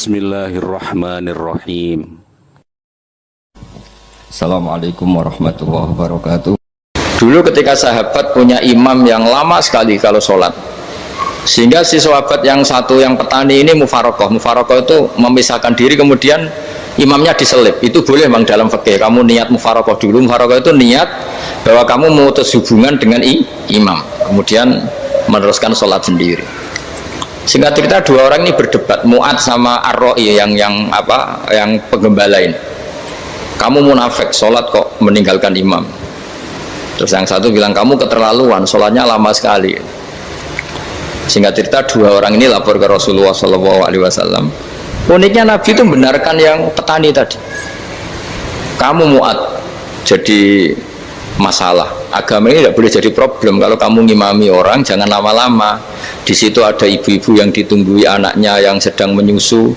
Bismillahirrahmanirrahim. Assalamualaikum warahmatullahi wabarakatuh. Dulu ketika sahabat punya imam yang lama sekali kalau sholat, sehingga si sahabat yang satu yang petani ini mufarokoh itu memisahkan diri, kemudian imamnya diselip. Itu boleh memang dalam fikih. Kamu niat mufarokoh dulu. Mufarokoh itu niat bahwa kamu memutus hubungan dengan imam, kemudian meneruskan sholat sendiri. Singkat cerita dua orang ini berdebat, Mu'ad sama Ar-Ra'i yang penggembala ini. Kamu munafik, sholat kok meninggalkan imam. Terus yang satu bilang, kamu keterlaluan, sholatnya lama sekali. Singkat cerita dua orang ini lapor ke Rasulullah SAW. Uniknya Nabi itu membenarkan yang petani tadi. Kamu Mu'ad jadi masalah. Agama ini tidak boleh jadi problem. Kalau kamu ngimami orang, jangan lama-lama. Di situ ada ibu-ibu yang ditunggui anaknya yang sedang menyusu,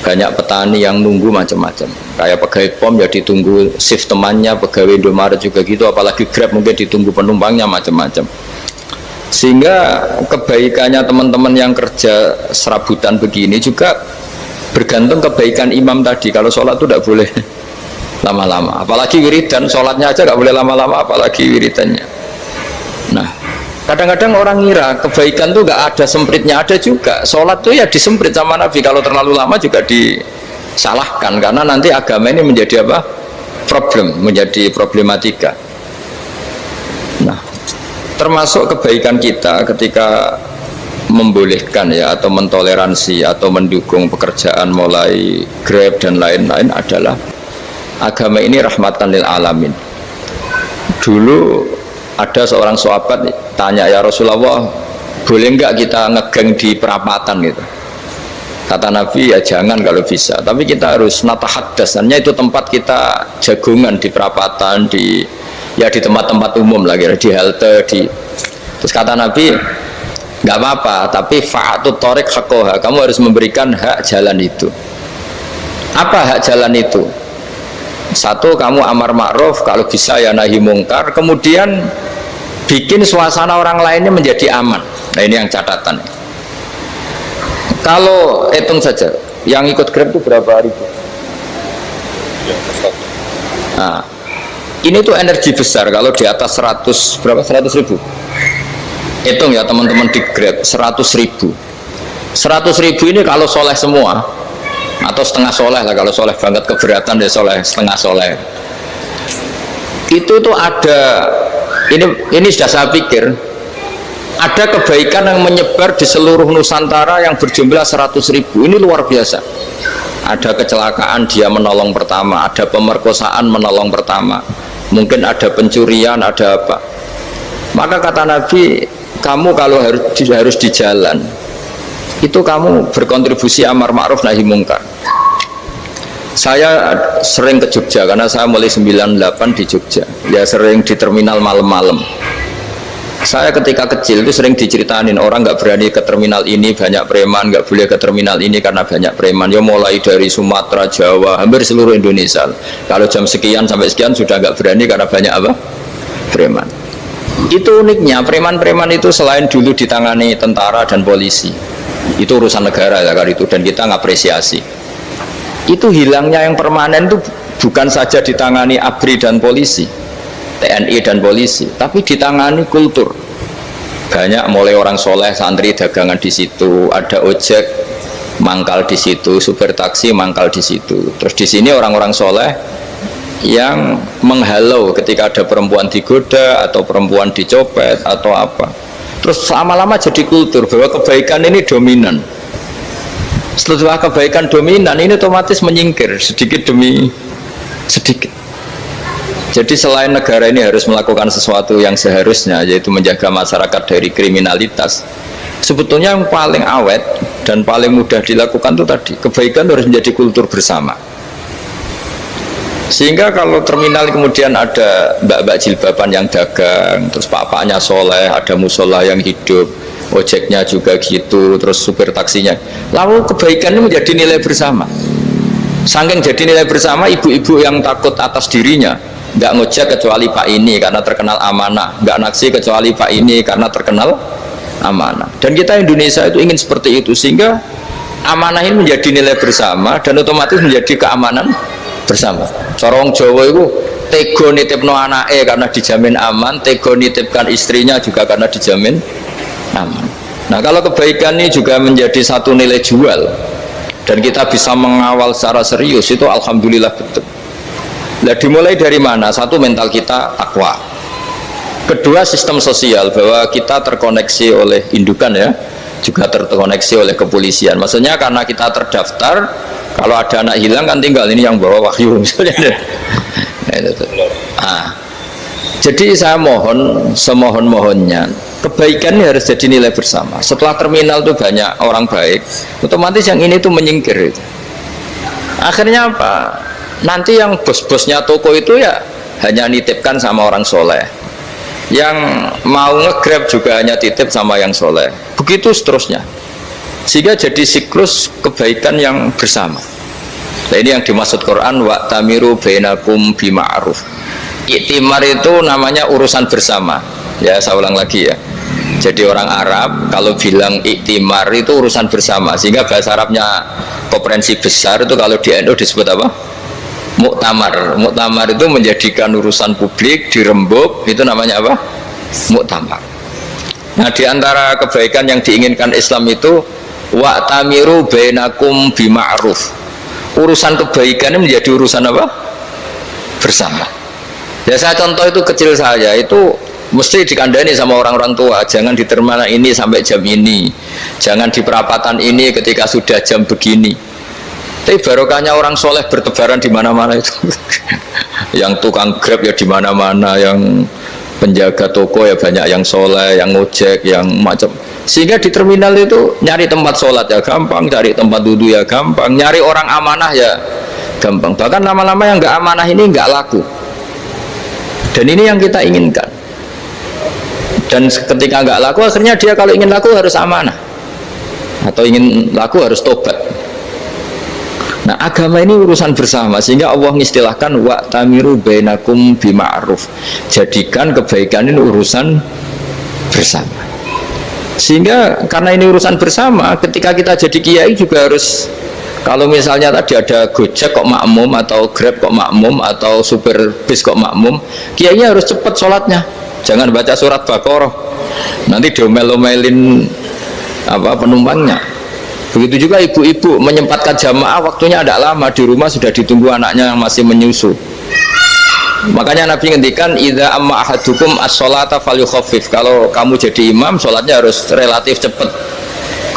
banyak petani yang nunggu macam-macam. Kayak pegawai POM ya ditunggu shift temannya, pegawai Indomaret juga gitu, apalagi Grab mungkin ditunggu penumpangnya macam-macam. Sehingga kebaikannya teman-teman yang kerja serabutan begini juga bergantung kebaikan imam tadi. Kalau sholat itu tidak boleh lama-lama, apalagi wiridan, sholatnya aja nggak boleh lama-lama, apalagi wiridannya. Nah, kadang-kadang orang ngira kebaikan tuh nggak ada sempritnya, ada juga. Sholat tuh ya disemprit sama Nabi, kalau terlalu lama juga disalahkan, karena nanti agama ini menjadi apa? Problem, menjadi problematika. Nah, termasuk kebaikan kita ketika membolehkan ya, atau mentoleransi atau mendukung pekerjaan mulai Grab dan lain-lain adalah agama ini rahmatan lil alamin. Dulu ada seorang sahabat tanya, ya Rasulullah, boleh nggak kita ngegeng di perapatan gitu? Kata Nabi, ya jangan kalau bisa, tapi kita harus natahaddasannya, itu tempat kita jagungan di perapatan, di tempat-tempat umum lagi, di halte, terus kata Nabi, nggak apa-apa, tapi fa'atut thoriq haqqaha, kamu harus memberikan hak jalan itu. Apa hak jalan itu? Satu, kamu amar ma'ruf, kalau bisa ya nahi mungkar, kemudian bikin suasana orang lainnya menjadi aman. Nah, ini yang catatan. Kalau hitung saja, yang ikut Grab itu berapa ribu? Nah, ini tuh energi besar. Kalau di atas 100 ribu, hitung ya teman-teman di Grab, 100 ribu. 100 ribu ini kalau soleh semua, atau setengah soleh lah, kalau soleh banget keberatan dia soleh setengah soleh, itu tuh ada, ini sudah saya pikir, ada kebaikan yang menyebar di seluruh Nusantara yang berjumlah 100 ribu. Ini luar biasa. Ada kecelakaan, dia menolong pertama, ada pemerkosaan, menolong pertama, mungkin ada pencurian, ada apa. Maka kata Nabi, kamu kalau harus di jalan itu kamu berkontribusi amar ma'ruf nahi mungkar. Saya sering ke Jogja karena saya mulai 98 di Jogja, ya sering di terminal malam-malam. Saya ketika kecil itu sering diceritain, orang nggak berani ke terminal ini banyak preman, nggak boleh ke terminal ini karena banyak preman. Ya mulai dari Sumatera, Jawa, hampir seluruh Indonesia. Kalau jam sekian sampai sekian sudah nggak berani karena banyak apa? Preman. Itu uniknya, preman-preman itu selain dulu ditangani tentara dan polisi, itu urusan negara ya kali itu, dan kita ngapresiasi. Itu hilangnya yang permanen itu bukan saja ditangani ABRI dan polisi, TNI dan polisi, tapi ditangani kultur. Banyak mulai orang soleh, santri dagangan di situ, ada ojek mangkal di situ, supir taksi mangkal di situ. Terus di sini orang-orang soleh yang menghalau ketika ada perempuan digoda atau perempuan dicopet atau apa. Terus lama-lama jadi kultur bahwa kebaikan ini dominan. Setelah kebaikan dominan ini otomatis menyingkir sedikit demi sedikit. Jadi selain negara ini harus melakukan sesuatu yang seharusnya, yaitu menjaga masyarakat dari kriminalitas, sebetulnya yang paling awet dan paling mudah dilakukan itu tadi, kebaikan harus menjadi kultur bersama. Sehingga kalau terminal kemudian ada mbak-mbak jilbaban yang dagang, terus bapaknya soleh, ada musola yang hidup, ojeknya juga gitu, terus supir taksinya, lalu kebaikan ini menjadi nilai bersama. Saking jadi nilai bersama, ibu-ibu yang takut atas dirinya nggak ngojek kecuali Pak ini karena terkenal amanah, nggak naksi kecuali Pak ini karena terkenal amanah. Dan kita Indonesia itu ingin seperti itu, sehingga amanah ini menjadi nilai bersama dan otomatis menjadi keamanan bersama. Cara wong Jawa itu tego nitipno anake karena dijamin aman, tego nitipkan istrinya juga karena dijamin aman. Nah, kalau kebaikan ini juga menjadi satu nilai jual dan kita bisa mengawal secara serius, itu alhamdulillah betul. Nah, dimulai dari mana? Satu, mental kita takwa. Kedua, sistem sosial, bahwa kita terkoneksi oleh indukan ya, juga terkoneksi oleh kepolisian. Maksudnya karena kita terdaftar, kalau ada anak hilang kan tinggal ini yang bawa wahyu misalnya. Nah, jadi saya mohon, semohon-mohonnya, kebaikan ini harus jadi nilai bersama. Setelah terminal itu banyak orang baik, otomatis yang ini tuh menyingkir itu. Akhirnya apa? Nanti yang bos-bosnya toko itu ya hanya nitipkan sama orang soleh, yang mau nge-grab juga hanya titip sama yang soleh, begitu seterusnya, sehingga jadi siklus kebaikan yang bersama. Nah, ini yang dimaksud Quran, wa tamiru bainakum bima'ruf. Iktimar itu namanya urusan bersama ya, saya ulang lagi ya. Jadi orang Arab kalau bilang iktimar itu urusan bersama, sehingga bahasa Arabnya konferensi besar itu kalau di NU disebut apa? Muktamar. Muktamar itu menjadikan urusan publik dirembuk, itu namanya apa? Muktamar. Nah, di antara kebaikan yang diinginkan Islam itu wa tamiru bainakum bima'ruf. Urusan kebaikan ini menjadi urusan apa? Bersama. Ya, saya contoh itu kecil saya itu mesti dikandani sama orang-orang tua, jangan di terminal ini sampai jam ini, jangan di perapatan ini ketika sudah jam begini. Tapi barokahnya orang soleh bertebaran di mana-mana itu. Yang tukang grab ya di mana-mana, yang penjaga toko ya banyak yang soleh, yang ngojek, yang macam. Sehingga di terminal itu nyari tempat sholat ya gampang, cari tempat duduk ya gampang, nyari orang amanah ya gampang. Bahkan lama-lama yang nggak amanah ini nggak laku. Dan ini yang kita inginkan. Dan ketika nggak laku, akhirnya dia kalau ingin laku harus amanah, atau ingin laku harus tobat. Nah, agama ini urusan bersama, sehingga Allah mengistilahkan wa tamiru bainakum bima'ruf. Jadikan kebaikan ini urusan bersama. Sehingga karena ini urusan bersama, ketika kita jadi kiai juga harus, kalau misalnya tadi ada Gojek kok makmum, atau Grab kok makmum, atau supir bis kok makmum, kiainya harus cepat sholatnya. Jangan baca surat Baqarah, nanti diomel-omelin apa penumpangnya. Begitu juga ibu-ibu menyempatkan jamaah, waktunya tidak lama, di rumah sudah ditunggu anaknya yang masih menyusu. Makanya Nabi ngendikan idza amma ahadukum as-sholata falyukhaffif. Kalau kamu jadi imam, sholatnya harus relatif cepat.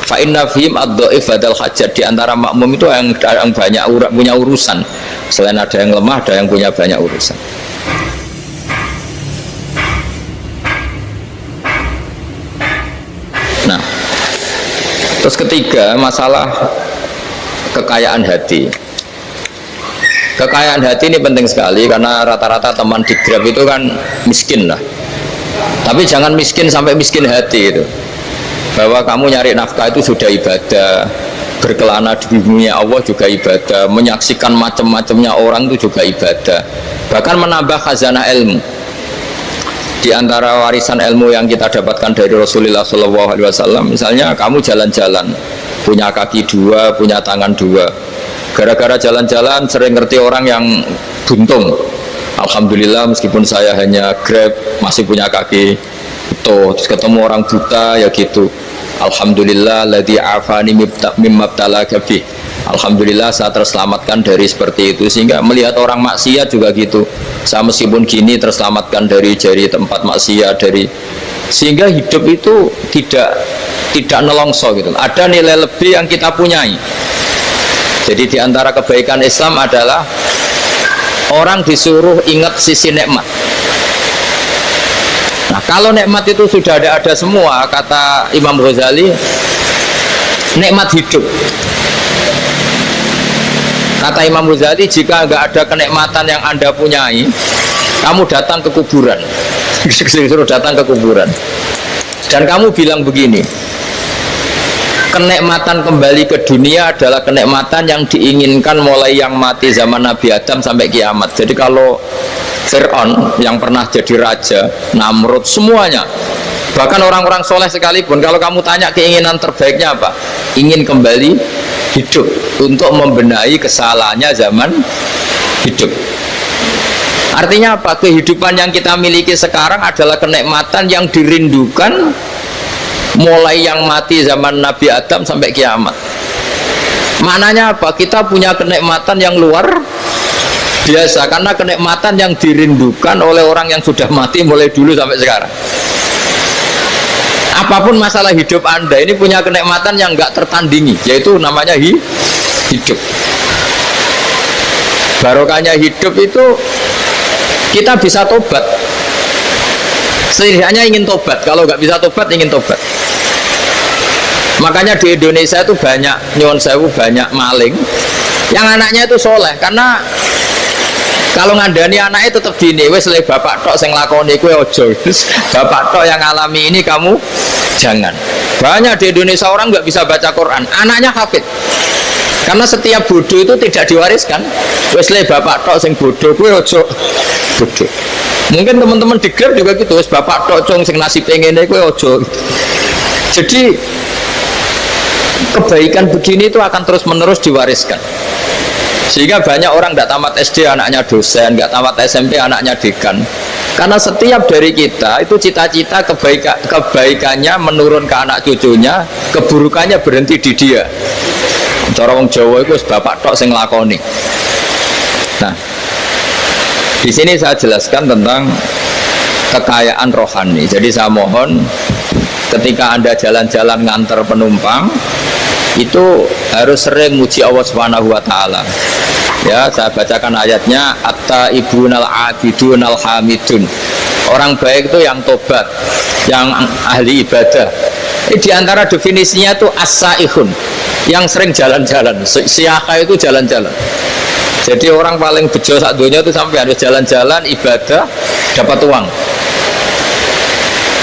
Fa inna fihim ad-dhaif badal hajat. Di antara makmum itu yang banyak punya urusan. Selain ada yang lemah, ada yang punya banyak urusan. Nah, terus ketiga, masalah kekayaan hati. Kekayaan hati ini penting sekali, karena rata-rata teman di Grab itu kan miskin lah. Tapi jangan miskin sampai miskin hati itu. Bahwa kamu nyari nafkah itu sudah ibadah, berkelana di dunia Allah juga ibadah, menyaksikan macam-macamnya orang itu juga ibadah. Bahkan menambah khazanah ilmu. Di antara warisan ilmu yang kita dapatkan dari Rasulullah SAW, misalnya kamu jalan-jalan, punya kaki dua, punya tangan dua. Gara-gara jalan-jalan sering ngerti orang yang buntung. Alhamdulillah meskipun saya hanya Grab masih punya kaki itu. Terus ketemu orang buta ya gitu. Alhamdulillah ladzi afani mimma btalaka bih. Alhamdulillah saya terselamatkan dari seperti itu. Sehingga melihat orang maksiat juga gitu. Saya meskipun gini terselamatkan dari tempat maksiat, dari, sehingga hidup itu tidak nelongso gitu. Ada nilai lebih yang kita punyai. Jadi di antara kebaikan Islam adalah orang disuruh ingat sisi nikmat. Nah, kalau nikmat itu sudah ada semua, kata Imam Ghazali, nikmat hidup. Kata Imam Ghazali, jika nggak ada kenikmatan yang Anda punyai, kamu datang ke kuburan. Disuruh datang ke kuburan. Dan kamu bilang begini, kenikmatan kembali ke dunia adalah kenikmatan yang diinginkan mulai yang mati zaman Nabi Adam sampai kiamat. Jadi kalau Fir'aun yang pernah jadi raja, Namrud, semuanya, bahkan orang-orang soleh sekalipun, kalau kamu tanya keinginan terbaiknya apa? Ingin kembali hidup untuk membenahi kesalahannya zaman hidup. Artinya apa? Kehidupan yang kita miliki sekarang adalah kenikmatan yang dirindukan mulai yang mati zaman Nabi Adam sampai kiamat. Maknanya apa? Kita punya kenikmatan yang luar biasa karena kenikmatan yang dirindukan oleh orang yang sudah mati mulai dulu sampai sekarang. Apapun masalah hidup Anda ini punya kenikmatan yang nggak tertandingi, yaitu namanya hidup. Barokahnya hidup itu kita bisa tobat. Setidaknya ingin tobat. Kalau nggak bisa tobat, ingin tobat. Makanya di Indonesia itu banyak nyuwun sewu, banyak maling yang anaknya itu soleh. Karena kalau ngandani anaknya tetap gini, wes le bapak tok sing lakoni kowe ojo. Bapak tok yang alami ini kamu jangan. Banyak di Indonesia orang nggak bisa baca Quran, anaknya hafid. Karena setiap bodoh itu tidak diwariskan. Wes le bapak tok sing bodoh kowe ojo bodoh. Mungkin teman-teman di GER juga gitu, wes bapak tok cung sing nasib ngene kowe ojo. Jadi kebaikan begini itu akan terus-menerus diwariskan. Sehingga banyak orang tidak tamat SD anaknya dosen, nggak tamat SMP anaknya dekan. Karena setiap dari kita itu cita-cita kebaikannya menurun ke anak cucunya, keburukannya berhenti di dia. Cara wong Jawa itu bapak tok sing lakoni. Nah, di sini saya jelaskan tentang kekayaan rohani. Jadi saya mohon ketika Anda jalan-jalan ngantar penumpang itu harus sering muji Allah Subhanahu wa taala. Ya, saya bacakan ayatnya, at-taibunal abidunal hamidun. Orang baik itu yang tobat, yang ahli ibadah. Di antara definisinya itu as-saihun, yang sering jalan-jalan. Siaka itu jalan-jalan. Jadi orang paling bejo sak dunia itu sampai harus jalan-jalan ibadah dapat uang.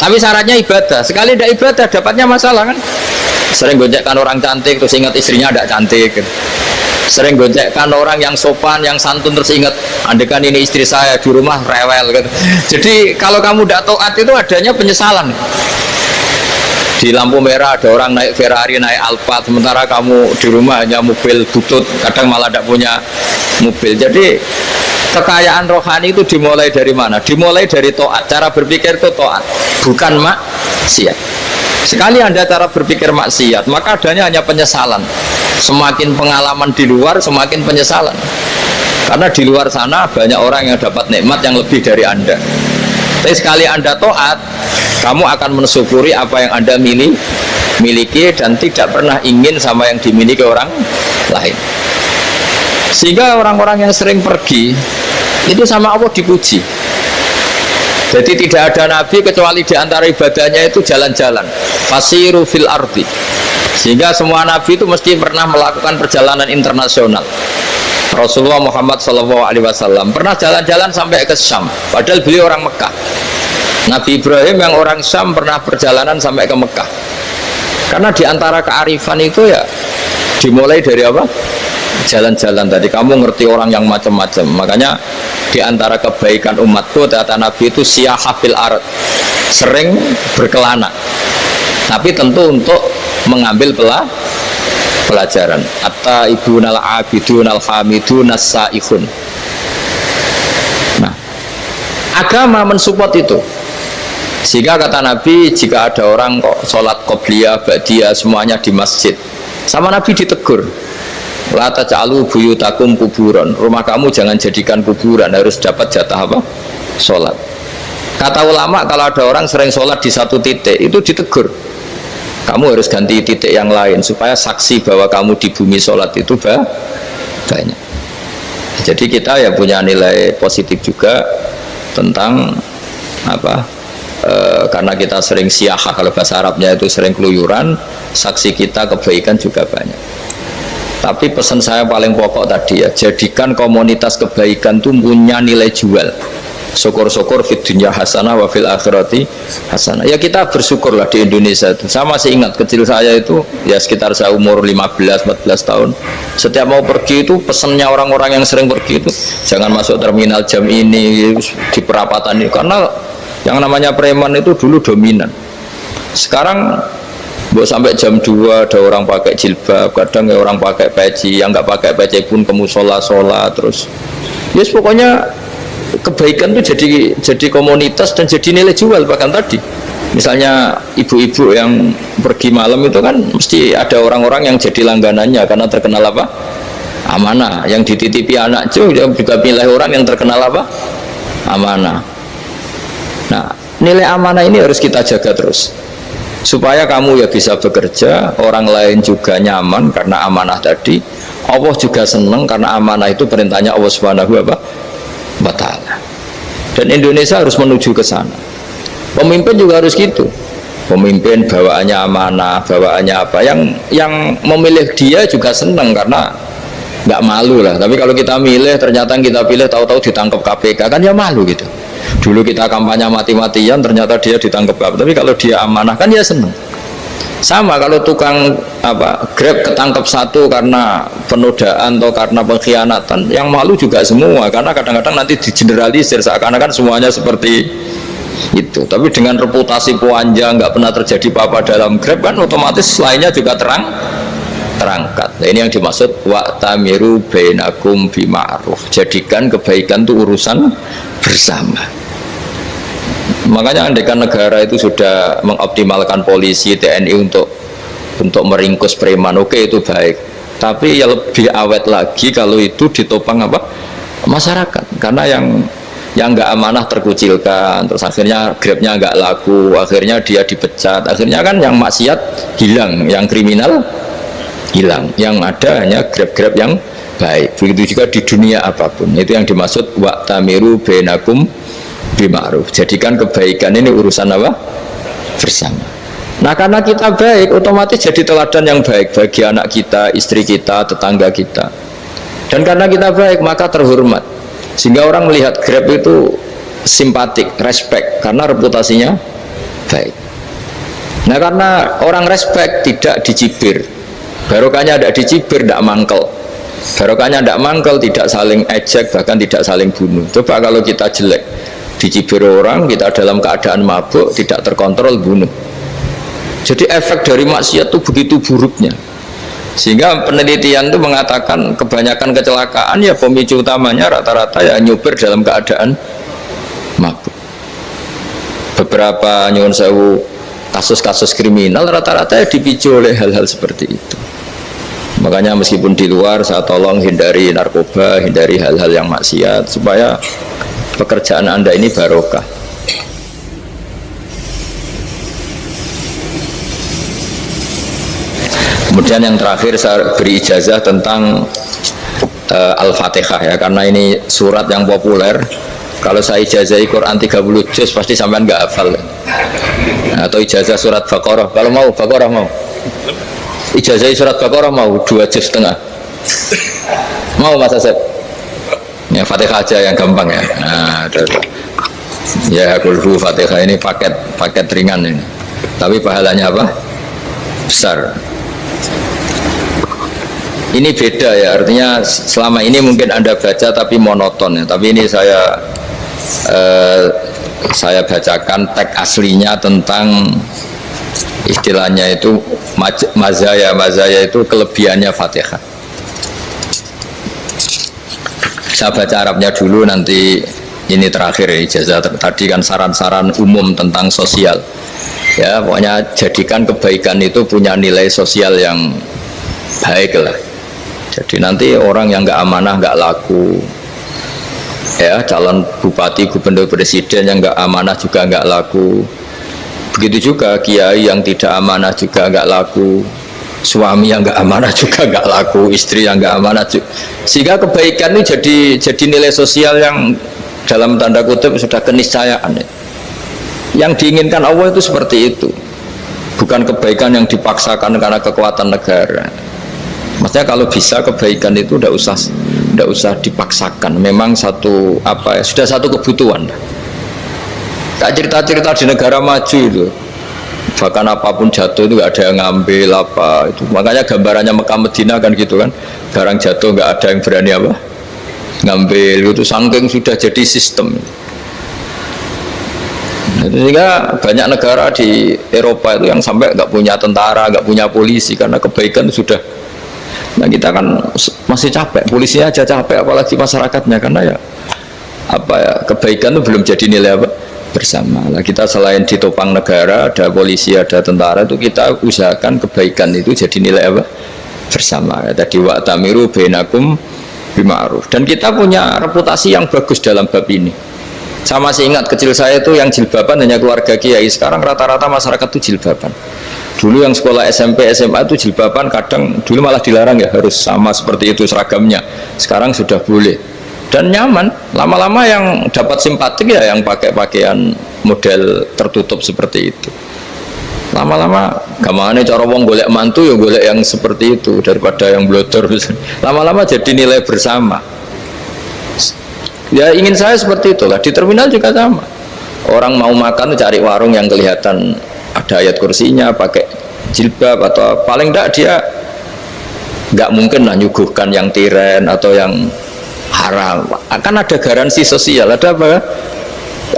Tapi syaratnya ibadah. Sekali tidak ibadah dapatnya masalah kan? Sering gonjekkan orang cantik terus ingat istrinya tidak cantik. Sering gonjekkan orang yang sopan, yang santun terus ingat andekan ini istri saya di rumah rewel gitu. Jadi kalau kamu tidak taat itu adanya penyesalan. Di lampu merah ada orang naik Ferrari, naik Alphard, sementara kamu di rumah hanya mobil butut, kadang malah tidak punya mobil. Jadi kekayaan rohani itu dimulai dari mana? Dimulai dari taat. Cara berpikir itu taat, bukan maksiat. Sekali Anda cara berpikir maksiat, maka adanya hanya penyesalan. Semakin pengalaman di luar, semakin penyesalan. Karena di luar sana banyak orang yang dapat nikmat yang lebih dari Anda. Tapi sekali Anda taat, kamu akan mensyukuri apa yang Anda miliki dan tidak pernah ingin sama yang dimiliki orang lain. Sehingga orang-orang yang sering pergi itu sama Allah dipuji. Jadi tidak ada nabi kecuali di antara ibadahnya itu jalan-jalan. Fasiru fil ardi. Sehingga semua nabi itu mesti pernah melakukan perjalanan internasional. Rasulullah Muhammad SAW pernah jalan-jalan sampai ke Syam, padahal beliau orang Mekah. Nabi Ibrahim yang orang Syam pernah perjalanan sampai ke Mekah. Karena di antara kearifan itu ya dimulai dari apa? Jalan-jalan. Tadi kamu ngerti orang yang macam-macam. Makanya di antara kebaikan umatku kata Nabi itu siyaha fil ard, sering berkelana. Tapi tentu untuk mengambil pelajaran. At-taibunal abidunal hamidun as-saihun. Nah, agama mensupport itu. Sehingga kata Nabi, jika ada orang kok sholat qobliyah, ba'diyah semuanya di masjid, sama Nabi ditegur, la taj'alu buyutakum kuburan. Rumah kamu jangan jadikan kuburan, harus dapat jatah apa? Sholat. Kata ulama, kalau ada orang sering sholat di satu titik, itu ditegur. Kamu harus ganti titik yang lain supaya saksi bahwa kamu di bumi sholat itu banyak. Jadi kita ya punya nilai positif juga tentang apa? Karena kita sering siyaha, kalau bahasa Arabnya itu sering keluyuran, saksi kita kebaikan juga banyak. Tapi pesan saya paling pokok tadi ya, jadikan komunitas kebaikan itu punya nilai jual. Syukur-syukur fid dunya hasanah wa fil akhirati hasanah. Ya kita bersyukurlah di Indonesia itu. Saya masih ingat kecil saya itu ya sekitar saya umur 15-14 tahun. Setiap mau pergi itu pesannya orang-orang yang sering pergi itu jangan masuk terminal jam ini di perapatan ini, karena yang namanya preman itu dulu dominan. Sekarang Buat sampai jam 2 ada orang pakai jilbab, kadang ya orang pakai peci, yang nggak pakai peci pun ke musola sholat terus. Yes, pokoknya kebaikan itu jadi komunitas dan jadi nilai jual. Bahkan tadi, misalnya ibu-ibu yang pergi malam itu kan mesti ada orang-orang yang jadi langganannya karena terkenal apa? Amanah. Yang dititipi anak juga pilih orang yang terkenal apa? Amanah. Nah, nilai amanah ini harus kita jaga terus. Supaya kamu ya bisa bekerja, orang lain juga nyaman karena amanah tadi. Allah juga senang karena amanah itu perintahnya Allah Subhanahu wa Ta'ala. Dan Indonesia harus menuju ke sana. Pemimpin juga harus gitu. Pemimpin bawaannya amanah, bawaannya apa? Yang memilih dia juga senang karena nggak malu lah. Tapi kalau kita milih, ternyata kita pilih tahu-tahu ditangkap KPK, kan ya malu gitu. Dulu kita kampanye mati-matian, ternyata dia ditangkap KPK. Tapi kalau dia amanah kan ya senang. Sama kalau tukang Grab ketangkap satu karena penodaan atau karena pengkhianatan, yang malu juga semua karena kadang-kadang nanti digeneralisir seakan-akan semuanya seperti itu. Tapi dengan reputasi panjang, nggak pernah terjadi apa-apa dalam Grab kan otomatis lainnya juga terangkat. Nah, ini yang dimaksud wa'tamiru bainakum bima'ruf. Jadikan kebaikan itu urusan bersama. Makanya andaikan negara itu sudah mengoptimalkan polisi, TNI untuk meringkus preman, oke, itu baik. Tapi ya lebih awet lagi kalau itu ditopang masyarakat. Karena yang nggak amanah terkucilkan, terus akhirnya Grabnya nggak laku, akhirnya dia dipecat, akhirnya kan yang maksiat hilang, yang kriminal hilang, yang ada hanya Grab yang baik. Begitu juga di dunia apapun. Itu yang dimaksud wa'tamiru bainakum bima'ruf. Jadikan kebaikan ini urusan bersama. Nah, karena kita baik, otomatis jadi teladan yang baik bagi anak kita, istri kita, tetangga kita. Dan karena kita baik, maka terhormat. Sehingga orang melihat Grab itu simpatik, respect, karena reputasinya baik. Nah, karena orang respect, tidak dicibir. Barokahnya tidak dicibir, tidak mangkel. Barokahnya tidak mangkel, tidak saling ejek, bahkan tidak saling bunuh. Coba kalau kita jelek, dicibir orang, kita dalam keadaan mabuk, tidak terkontrol, bunuh. Jadi efek dari maksiat itu begitu buruknya. Sehingga penelitian itu mengatakan kebanyakan kecelakaan ya pemicu utamanya rata-rata ya nyupir dalam keadaan mabuk. Beberapa nyuwun sewu kasus-kasus kriminal rata-rata ya dipicu oleh hal-hal seperti itu. Makanya meskipun di luar saya tolong hindari narkoba, hindari hal-hal yang maksiat supaya pekerjaan Anda ini barokah. Kemudian yang terakhir saya beri ijazah tentang Al-Fatihah ya, karena ini surat yang populer. Kalau saya ijazahi Quran 30 juz pasti sampean nggak hafal. Nah, atau ijazah surat Baqarah, kalau mau Baqarah mau. Ijazahi surat Baqarah mau 2 juz setengah. Mau Mas Asep? Ya Fatihah aja yang gampang ya. Nah, ya kulhu Fatihah ini paket ringan ini. Tapi pahalanya apa? Besar. Ini beda ya, artinya selama ini mungkin Anda baca tapi monoton ya. Tapi ini saya bacakan teks aslinya tentang istilahnya itu mazaya itu kelebihannya Fatihah. Saya baca Arabnya dulu, nanti ini terakhir ijazah. Tadi kan saran-saran umum tentang sosial ya, pokoknya jadikan kebaikan itu punya nilai sosial yang baik lah. Jadi nanti orang yang nggak amanah nggak laku ya, calon bupati, gubernur, presiden yang nggak amanah juga nggak laku. Begitu juga kiai yang tidak amanah juga nggak laku, suami yang nggak amanah juga nggak laku, istri yang nggak amanah juga. Sehingga kebaikan ini jadi nilai sosial yang dalam tanda kutip sudah keniscayaan ya. Yang diinginkan Allah itu seperti itu, bukan kebaikan yang dipaksakan karena kekuatan negara. Maksudnya kalau bisa kebaikan itu tidak usah dipaksakan, memang sudah satu kebutuhan. Tak cerita-cerita di negara maju itu, bahkan apapun jatuh itu nggak ada yang ngambil apa itu. Makanya gambarannya Mekah Medina kan gitu kan, barang jatuh nggak ada yang berani ngambil itu, saking sudah jadi sistem. Sehingga banyak negara di Eropa itu yang sampai nggak punya tentara, nggak punya polisi karena kebaikan sudah. Nah kita kan masih capek, polisinya aja capek, apalagi masyarakatnya karena ya apa ya kebaikan itu belum jadi nilai apa bersama. Nah, kita selain ditopang negara, ada polisi, ada tentara itu kita usahakan kebaikan itu jadi nilai apa bersama. Tadi wa'tamiru bainakum bima'ruf. Dan kita punya reputasi yang bagus dalam bab ini. Saya masih ingat kecil saya itu yang jilbaban hanya keluarga kiai. Sekarang rata-rata masyarakat itu jilbaban. Dulu yang sekolah SMP, SMA itu jilbaban kadang dulu malah dilarang ya harus sama seperti itu seragamnya. Sekarang sudah boleh dan nyaman. Lama-lama yang dapat simpatik ya yang pakai pakaian model tertutup seperti itu. Lama-lama gamane cara wong golek mantu ya golek yang seperti itu daripada yang blodor. Lama-lama jadi nilai bersama. Ya ingin saya seperti itulah. Di terminal juga sama. Orang mau makan cari warung yang kelihatan ada ayat kursinya, pakai jilbab atau paling tidak dia nggak mungkin lah nyuguhkan yang tiren atau yang haram. Akan ada garansi sosial. Ada apa?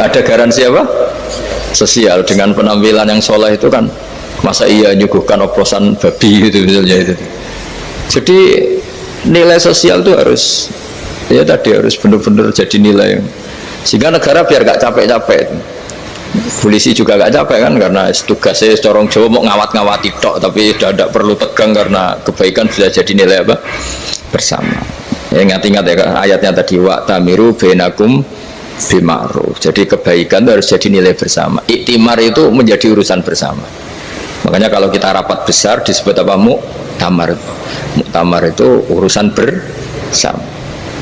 Ada garansi apa? Sosial dengan penampilan yang soleh itu kan. Masa iya nyuguhkan oplosan babi gitu misalnya itu. Jadi nilai sosial itu harus ya tadi harus benar-benar jadi nilai sehingga negara biar gak capek-capek. Polisi juga gak capek kan karena tugasnya corong Jawa mau ngawat-ngawati tok tapi tidak perlu tegang karena kebaikan bisa jadi nilai apa bersama. Ya, ingat-ingat ya ayatnya tadi wa'tamiru bainakum bima'ruf. Jadi kebaikan itu harus jadi nilai bersama. Iktimar itu menjadi urusan bersama. Makanya kalau kita rapat besar disebut apa? Muktamar. Muktamar itu urusan bersama.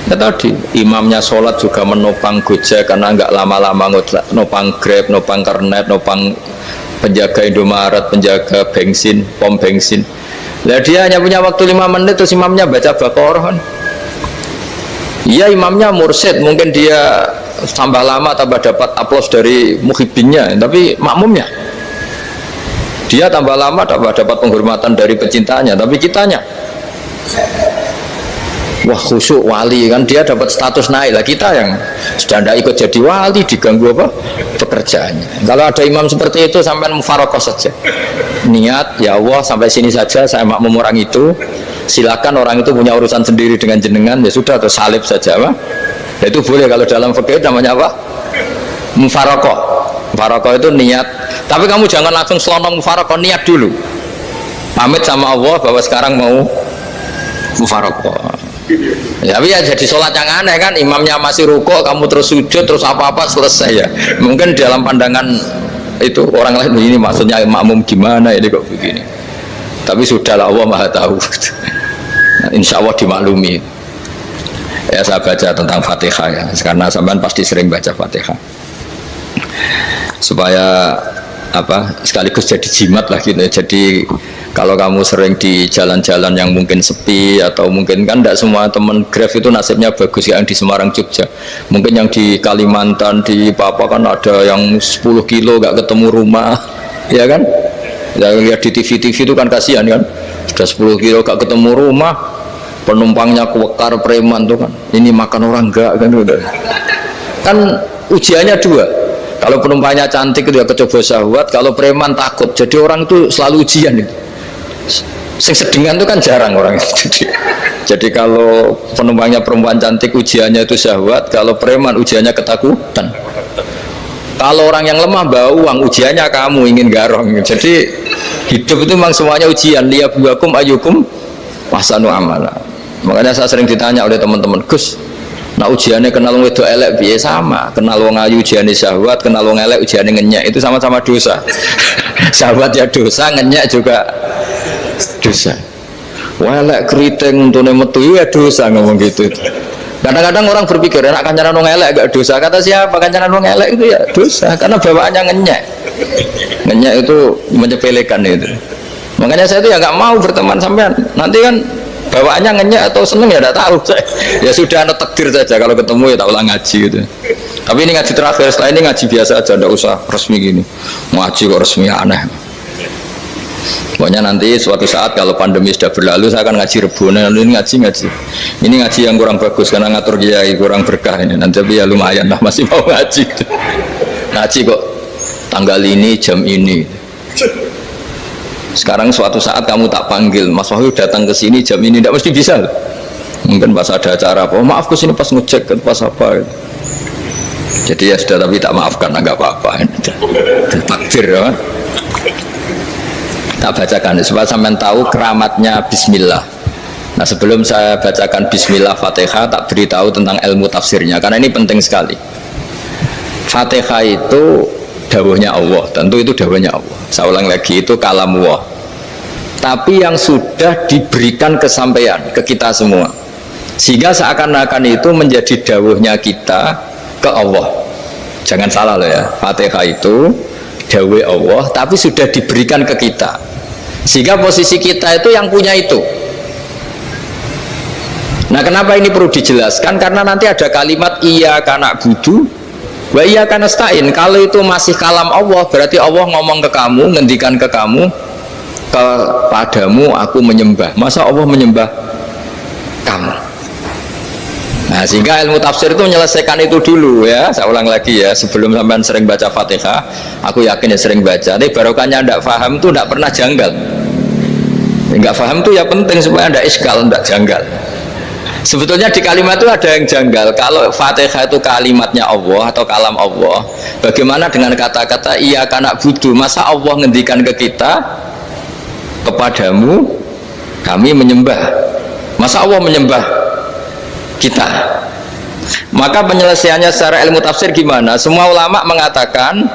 Ya tadi imamnya sholat juga menopang Gojek karena nggak lama-lama nopang Grab, nopang Kernet, nopang penjaga Indomaret, penjaga bensin, pom bensin. Nah dia hanya punya waktu 5 menit terus imamnya baca Baqarah kan. Iya imamnya mursyid, mungkin dia tambah lama tambah dapat aplaus dari muhibbinnya, tapi makmumnya dia tambah lama tambah dapat penghormatan dari pecintanya, tapi kitanya wah khusyuk wali kan dia dapat status naik lah, kita yang sudah tidak ikut jadi wali diganggu apa pekerjaannya. Kalau ada imam seperti itu sampai mufarokoh saja niat ya Allah sampai sini saja saya makmum orang itu, silakan orang itu punya urusan sendiri dengan jenengan ya sudah atau salib saja apa ya, itu boleh. Kalau dalam fikih namanya apa mufarokoh. Mufarokoh itu niat, tapi kamu jangan langsung selonong mufarokoh, niat dulu pamit sama Allah bahwa sekarang mau mufarokoh. Ya, tapi ya jadi sholat yang aneh kan, imamnya masih rukuk, kamu terus sujud, terus apa-apa selesai ya. Mungkin dalam pandangan itu orang lain ini maksudnya makmum gimana ini kok begini. Tapi sudahlah Allah Maha tahu. Nah, insya Allah dimaklumi. Ya saya baca tentang Fatihah ya, karena sampean pasti sering baca Fatihah. Supaya apa sekaligus jadi jimat lah gitu. Jadi kalau kamu sering di jalan-jalan yang mungkin sepi atau mungkin kan tidak semua teman Grab itu nasibnya bagus yang di Semarang Jogja, mungkin yang di Kalimantan di Papua kan ada yang 10 kilo gak ketemu rumah ya kan ya, lihat di TV itu kan kasihan kan sudah 10 kilo gak ketemu rumah, penumpangnya kuwekar preman tuh kan ini makan orang enggak kan udah kan ujiannya dua. Kalau penumpangnya cantik itu ya kecoba syahwat, kalau preman takut. Jadi orang itu selalu ujian itu. Sing sedengan itu kan jarang orang itu. Jadi kalau penumpangnya perempuan cantik ujiannya itu syahwat, kalau preman ujiannya ketakutan. Kalau orang yang lemah bawa uang ujiannya kamu ingin garong. Jadi hidup itu memang semuanya ujian. Liyabluwakum ayyukum ahsanu amala. Makanya saya sering ditanya oleh teman-teman, Gus, nah ujiannya kenal wong wedok elek biasa sama, kenal wong ayu ujiannya syahwat, kenal wong elek ujiannya ngenyek, itu sama-sama dosa. Syahwat ya dosa, ngenyek juga dosa. Wah elek keriting untune metu ya dosa ngomong gitu. Kadang-kadang orang berpikir enak kancanan wong elek gak dosa. Kata siapa kancanan wong elek itu ya dosa karena bawaannya ngenyek. Ngenyek itu menyepelekan itu. Makanya saya itu ya nggak mau berteman sampean. Nanti kan bawaannya ngenyek atau seneng ya tidak tahu. Ya sudah ada takdir saja kalau ketemu ya tak ulang ngaji gitu. Tapi ini ngaji terakhir, setelah ini ngaji biasa aja, tidak usah resmi gini. Ngaji kok resmi aneh. Pokoknya nanti suatu saat kalau pandemi sudah berlalu saya akan ngaji Rebonan, ini ngaji. Ini ngaji yang kurang bagus karena ngatur kiai kurang berkah ini. Nanti tapi ya lumayan lah masih mau ngaji. Ngaji kok tanggal ini jam ini. Sekarang suatu saat kamu tak panggil, Mas Wahyu datang ke sini jam ini, tidak mesti bisa. Mungkin pas ada acara apa, maaf ke sini pas ngecek pas apa. Jadi ya sudah, tapi tak maafkan, enggak apa-apa. Takdir ya. Tak bacakan supaya sampean tahu keramatnya Bismillah. Nah, sebelum saya bacakan Bismillah Fatihah, tak beritahu tentang ilmu tafsirnya karena ini penting sekali. Fatihah itu dawuhnya Allah, tentu itu dawuhnya Allah. Saya ulang lagi, itu kalam Allah. Tapi yang sudah diberikan kesampaian ke kita semua, sehingga seakan-akan itu menjadi dawuhnya kita ke Allah. Jangan salah loh ya, Fatihah itu dawuh Allah, tapi sudah diberikan ke kita, sehingga posisi kita itu yang punya itu. Nah, kenapa ini perlu dijelaskan? Karena nanti ada kalimat iyyaka na'budu wa iyyaka nasta'in. Kalau itu masih kalam Allah, berarti Allah ngomong ke kamu, ngendikan ke kamu, kepadamu aku menyembah. Masa Allah menyembah kamu? Nah, sehingga ilmu tafsir itu menyelesaikan itu dulu ya. Saya ulang lagi ya, sebelum sampean sering baca Fatihah, aku yakin ya sering baca. Tapi barokahnya tidak paham itu tidak pernah janggal. Enggak paham itu ya penting supaya tidak iskal, tidak janggal. Sebetulnya di kalimat itu ada yang janggal. Kalau Fatihah itu kalimatnya Allah atau kalam Allah, bagaimana dengan kata-kata iyyaka na'budu? Masa Allah ngendikan ke kita, kepadamu kami menyembah? Masa Allah menyembah kita? Maka penyelesaiannya secara ilmu tafsir gimana? Semua ulama mengatakan,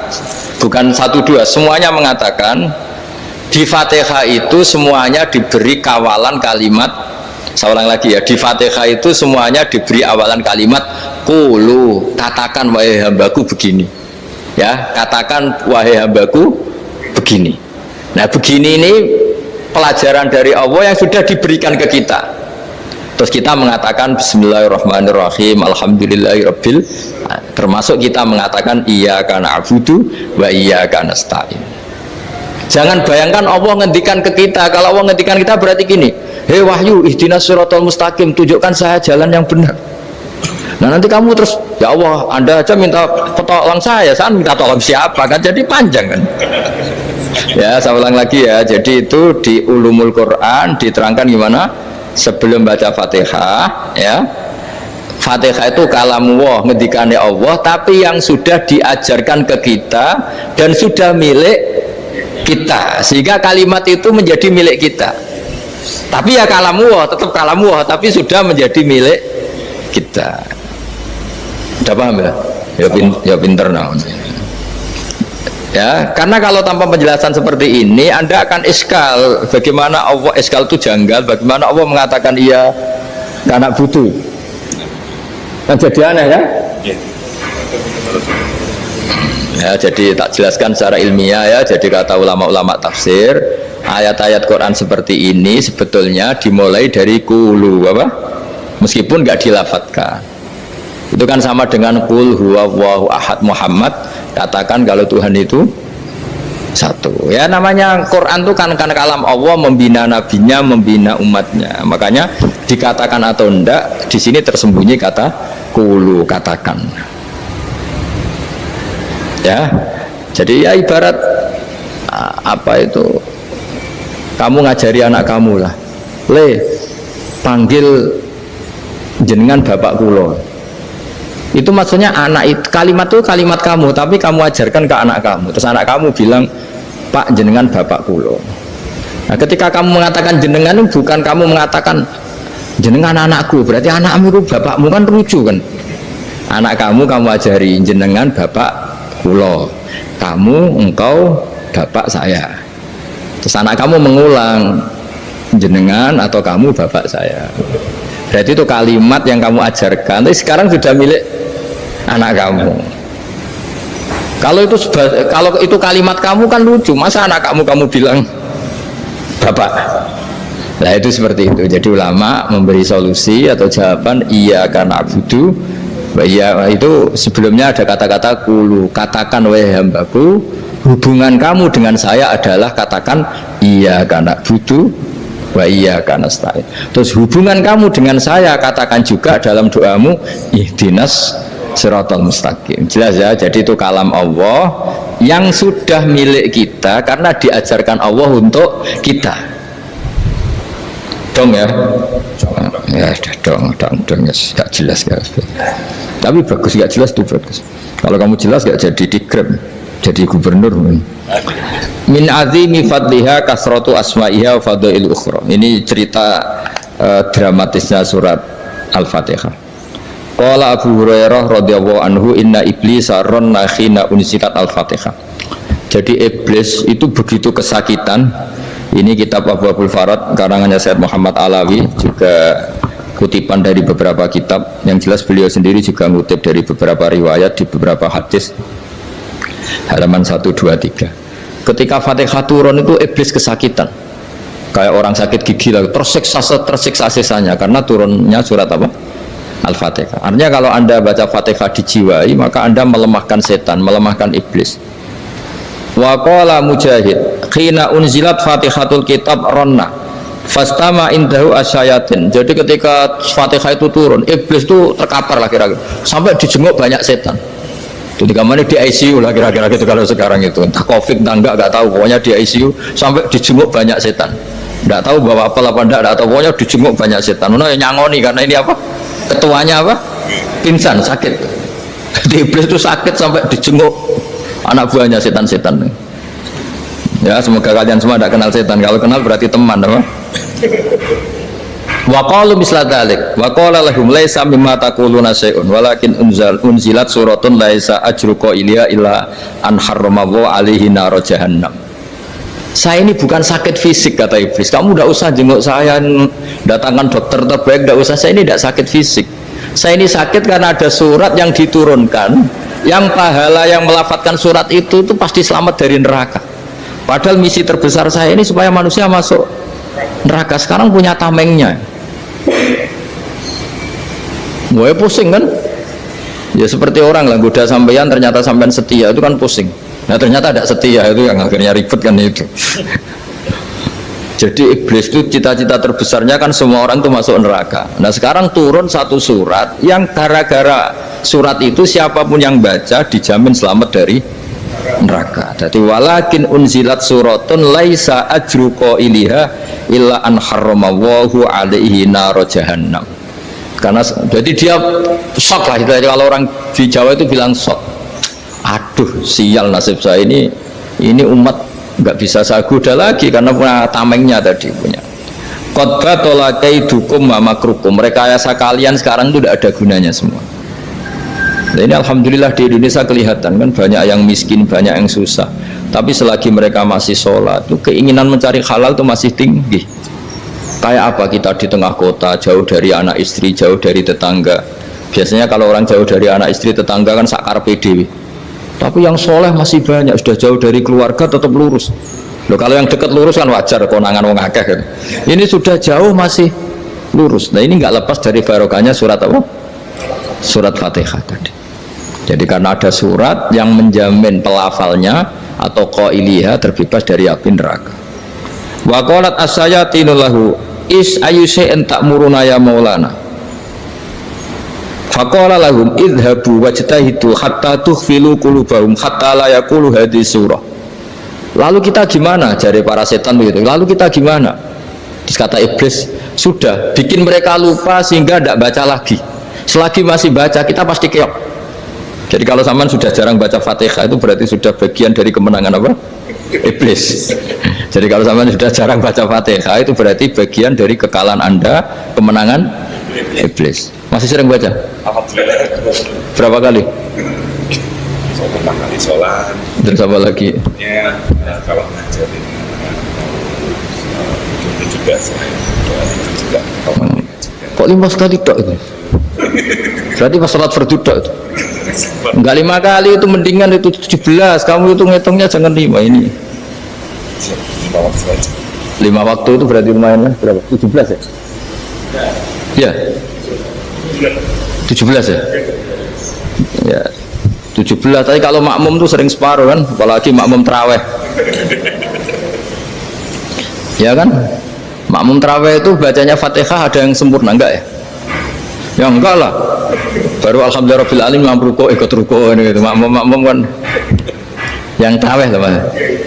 bukan satu dua, semuanya mengatakan di Fatihah itu semuanya diberi kawalan kalimat. Saya ulang lagi ya, di Fatihah itu semuanya diberi awalan kalimat qulu, katakan wahai hambaku begini ya, katakan wahai hambaku begini. Nah, begini ini pelajaran dari Allah yang sudah diberikan ke kita. Terus kita mengatakan bismillahirrahmanirrahim, alhamdulillahirabbil, termasuk kita mengatakan iyyaka na'budu wa iyyaka nasta'in. Jangan bayangkan Allah ngendikan ke kita. Kalau Allah ngendikan kita berarti gini, hei Wahyu, ihdinas siratal mustaqim, tunjukkan saya jalan yang benar. Nah, nanti kamu terus, ya Allah, Anda aja minta tolong saya minta tolong siapa? Kan jadi panjang kan. Ya, saya ulang lagi ya. Jadi itu di Ulumul Quran diterangkan gimana? Sebelum baca Fatihah ya, Fatihah itu kalamullah, ngendikannya Allah, tapi yang sudah diajarkan ke kita dan sudah milik kita, sehingga kalimat itu menjadi milik kita. Tapi ya kalamullah, tetap kalamullah, tapi sudah menjadi milik kita. Udah paham ya? Ya pinter nah. Ya, karena kalau tanpa penjelasan seperti ini Anda akan iskal. Bagaimana Allah, iskal itu janggal, bagaimana Allah mengatakan iya karena butuh. Kan jadi aneh ya? Ya, jadi tak jelaskan secara ilmiah ya. Jadi kata ulama-ulama tafsir, ayat-ayat Quran seperti ini sebetulnya dimulai dari qulu apa? Meskipun nggak dilafatkan. Itu kan sama dengan qul huwallahu ahad Muhammad, katakan kalau Tuhan itu satu. Ya, namanya Quran itu kan kalam Allah, membina nabinya, membina umatnya. Makanya dikatakan atau enggak, di sini tersembunyi kata qulu, katakan. Ya, jadi ya ibarat apa itu, kamu ngajari anak kamu lah, panggil jenengan bapak kulo. Itu maksudnya anak itu, kalimat itu kalimat kamu, tapi kamu ajarkan ke anak kamu. Terus anak kamu bilang, Pak jenengan bapak kulo. Nah, ketika kamu mengatakan jenengan, bukan kamu mengatakan jenengan anakku, berarti anakmu itu bapakmu, kan lucu kan. Anak kamu ajari jenengan bapak kulo, kamu engkau bapak saya. Terus anak kamu mengulang, jenengan atau kamu bapak saya. Berarti itu kalimat yang kamu ajarkan, tapi sekarang sudah milik anak kamu. Kalau itu kalimat kamu kan lucu, masa anak kamu bilang bapak. Nah, itu seperti itu. Jadi ulama memberi solusi atau jawaban iyyaka na'budu. Ya, itu sebelumnya ada kata-kata qulu, katakan wahai hambaku, hubungan kamu dengan saya adalah katakan iyyaka na'budu wa iyyaka nasta'in. Terus hubungan kamu dengan saya katakan juga dalam doamu ihdinas siratal mustaqim. Jelas ya, jadi itu kalam Allah yang sudah milik kita karena diajarkan Allah untuk kita. Dong ya? Ya sudah dong ya, gak jelas ya. Tapi bagus, gak jelas tuh bagus. Kalau kamu jelas gak jadi digrab, jadi gubernur. Min azimi fadliha kasratu asma'iha wa fadail ukhra. Ini cerita dramatisnya surat Al-Fatihah. Qala Abu Hurairah radhiyallahu anhu inna iblisa ranna khina unzilat Al-Fatihah. Jadi iblis itu begitu kesakitan. Ini kitab Abu Abul Farad karangannya Syed Muhammad Alawi, juga kutipan dari beberapa kitab. Yang jelas beliau sendiri juga ngutip dari beberapa riwayat di beberapa hadis. Halaman 123. Ketika Fatihah turun itu iblis kesakitan. Kayak orang sakit gigi lah, tersiksa sisanya karena turunnya surat apa? Al-Fatihah. Artinya kalau Anda baca Fatihah dijiwai, maka Anda melemahkan setan, melemahkan iblis. Wa qala Mujahid khina unzilat Fatihatul kitab ronna fastama indahu asyayatin. Jadi ketika Fatihah itu turun, iblis itu terkapar lah kira-kira sampai dijenguk banyak setan. Jadi kemana di ICU lah kira-kira gitu kalau sekarang itu, entah COVID entah enggak tahu, pokoknya di ICU sampai dijenguk banyak setan. Enggak tahu bawa apa enggak tahu, pokoknya dijenguk banyak setan. Nah, nyangoni karena ini apa? Ketuanya apa? Pingsan, sakit. Jadi iblis itu sakit sampai dijenguk anak buahnya setan-setan. Ya, semoga kalian semua tidak kenal setan. Kalau kenal berarti teman, apa? Wa qalu misla dzalik wa qala lahum laisa mimma taquluna syai'un walakin unzilat suratun laisa ajruqa ilya illa an harrama alaihi nar jahannam. Saya ini bukan sakit fisik, kata iblis. Kamu tidak usah jenguk saya, datangkan dokter terbaik, tidak usah. Saya ini tidak sakit fisik. Saya ini sakit karena ada surat yang diturunkan, yang pahala yang melafatkan surat itu pasti selamat dari neraka. Padahal misi terbesar saya ini supaya manusia masuk neraka. Sekarang punya tamengnya. Gue pusing kan? Ya seperti orang lah, goda sampean ternyata sampean setia, itu kan pusing. Nah ternyata tidak setia, itu yang akhirnya ribet kan itu. Jadi iblis itu cita-cita terbesarnya kan semua orang itu masuk neraka. Nah sekarang turun satu surat yang gara-gara surat itu siapapun yang baca dijamin selamat dari neraka. Jadi walakin unzilat suratun laisa ajru qailiha illa an harramallahu alaihi nar jahannam. Karena jadi dia shock lah, jadi kalau orang di Jawa itu bilang shock. Aduh sial nasib saya ini umat nggak bisa saya goda lagi karena punya tamengnya tadi punya. Qad batala kaidukum wa makrukum. Rekayasa kalian sekarang itu tidak ada gunanya semua. Nah, ini alhamdulillah di Indonesia kelihatan kan banyak yang miskin, banyak yang susah. Tapi selagi mereka masih sholat, itu keinginan mencari halal itu masih tinggi. Kayak apa kita di tengah kota, jauh dari anak istri, jauh dari tetangga. Biasanya kalau orang jauh dari anak istri, tetangga kan sakar PDW. Tapi yang soleh masih banyak, sudah jauh dari keluarga tetap lurus. Loh, kalau yang dekat lurus kan wajar, konangan wong akeh kan. Ini sudah jauh masih lurus. Nah ini nggak lepas dari barokahnya surat apa? Surat Fatihah tadi. Jadi karena ada surat yang menjamin pelafalnya atau qailiha terbebas dari api neraka. Wa qalat as-sayatinu lahu is ayyusai'in ta'muruna ya maulana. Faqala lahum idhabu wajtahidu hatta tukhfilu qulubahum hatta la yaqulu hadhihi surah. Lalu kita gimana, jari para setan begitu. Lalu kita gimana? Terus kata iblis, sudah bikin mereka lupa sehingga tidak baca lagi. Selagi masih baca kita pasti keok. Jadi kalau zaman sudah jarang baca Fatihah itu berarti sudah bagian dari kemenangan apa? Iblis. Jadi kalau zaman sudah jarang baca Fatihah itu berarti bagian dari kekalahan Anda, kemenangan iblis. Masih sering baca? Alhamdulillah. Berapa kali? Pertama kali sholat. Terus apa lagi? Ya, kalau ngajar itu juga saya itu juga. Kok 5 kali tok itu? Berarti pas sholat fardu tok itu? Enggak 5 kali, itu mendingan itu 17. Kamu itu ngitungnya jangan 5 ini. 5 waktu saja. 5 waktu itu berarti lumayan lah. Berapa? 17 ya? Ya. 17 ya? Ya. 17, tapi kalau makmum tuh sering separuh kan, apalagi makmum terawih. Ya kan? Makmum terawih itu bacanya Fatihah ada yang sempurna enggak ya? Ya enggak lah. Baru alhamdulillah rabbil alamin mampu ruko ikut ruko ini gitu. Makmum kan. Yang tarawih loh Mas.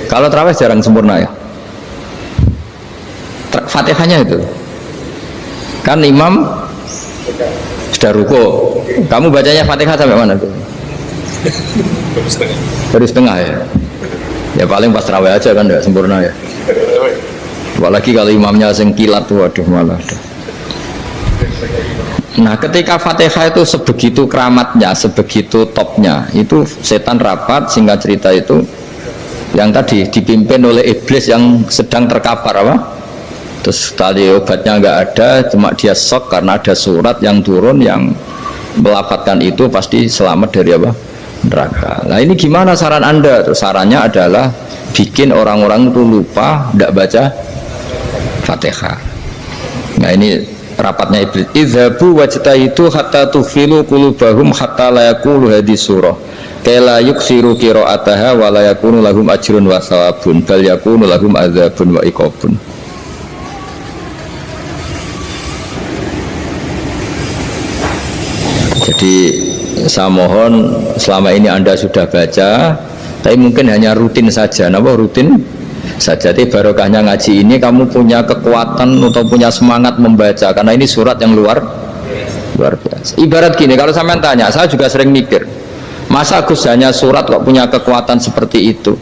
Kalau tarawih jarang sempurna ya. Fatihahnya itu. Kan imam sudah ruko. Kamu bacanya Fatihah sampai mana tuh? Baru setengah ya. Ya paling pas tarawih aja kan enggak sempurna ya. Apalagi kalau imamnya sing kilat tuh, waduh malah. Nah ketika Fatihah itu sebegitu keramatnya, sebegitu topnya, itu setan rapat, singkat cerita itu yang tadi dipimpin oleh iblis yang sedang terkapar apa? Terus tadi obatnya nggak ada, cuma dia shock karena ada surat yang turun yang melafatkan itu pasti selamat dari apa? Neraka. Nah ini gimana saran Anda? Terus sarannya adalah bikin orang-orang itu lupa, tidak baca Fatihah. Nah ini rapatnya iblis. Idzabu wajtahidu hatta tufilu qulubahum hatta la yaqulu hadhihi surah kala yuksiru qira'ataha wa la yakunu lahum ajrun wa thawabun bal yakunu lahum adzabun wa iqabun. Jadi saya mohon selama ini Anda sudah baca, tapi mungkin hanya rutin saja. Napa rutin saja? Jadi barokahnya ngaji ini kamu punya kekuatan atau punya semangat membaca, karena ini surat yang luar biasa. Ibarat gini, kalau sampean tanya, saya juga sering mikir, masa Gus hanya surat kok punya kekuatan seperti itu?